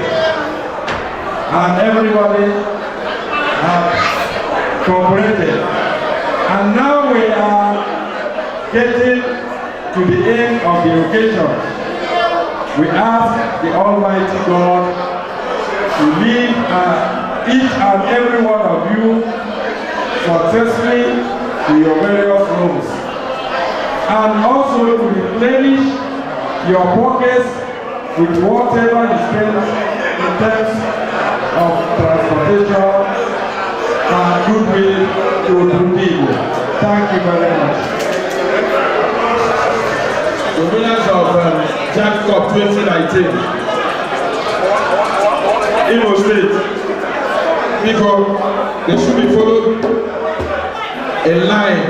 And everybody has cooperated. And now we are getting to the end of the occasion. We ask the Almighty God to lead each and every one of you successfully to your various rooms, and also to replenish your pockets with whatever you spend in terms of transportation and goodwill to people. Thank you very much.
The winners of Jack Cup 2019, Imo State. Because they should be followed a line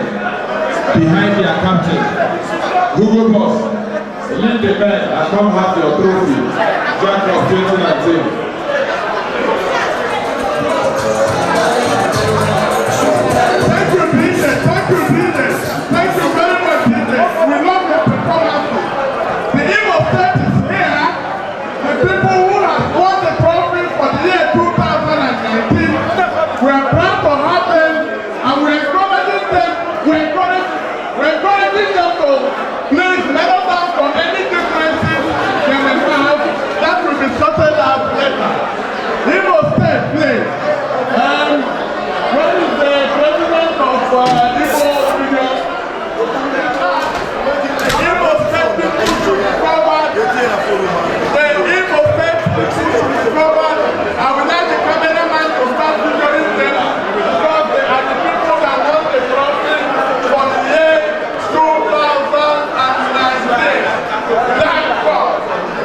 behind their captain. Google Boss, lead the men and come have your trophy. Jack of 2019.
Thank you, Jesus. Thank you, Jesus. Thank you very much, Jesus. We love your performances. The Imo State is here. The people who have won the trophy for the year 2019, we are proud to have them, and we are encouraging them. We are encouraging them to please let us down from any differences they may have. That will be sorted out later. Imo State, please. What is the president of Igbo Union? Igbo State people should be covered. The Igbo State people should be covered. I would like the cameraman to start videoing them because they are the people that won the trophy for the year 2019. Thank God.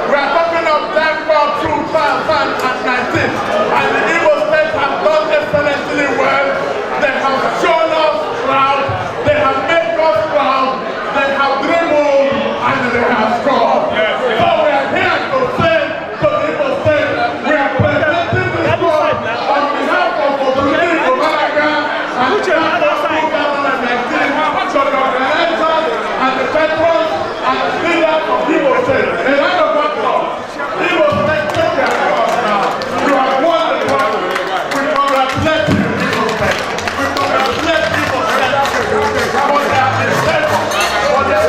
We are talking of thank God 2019. And the Igbo State have done excellently well. They have shown us proud. They have made us proud. They have dreamed and they have scored. So we are here to say to the Igbo State, we are presenting this score on behalf of Obudu Malaga and the 2019 to the organizers and the patrons and the leaders of Igbo State. A round of applause. Igbo State, take care of us now. You have won the trophy. We congratulate you, Igbo State. We congratulate Igbo State for their mistake, for their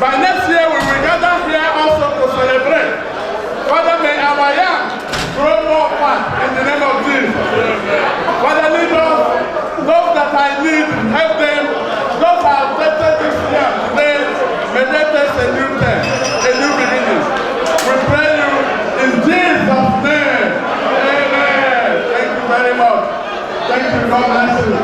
By next year, we will gather here also to celebrate. Father, may our young grow more fat in the name of Jesus. Father, lead us, those that I need, help them. Those that have tested this year today, may they taste a new day, a new beginning. We pray you in Jesus' name. Amen. Thank you very much. Thank you. God bless you.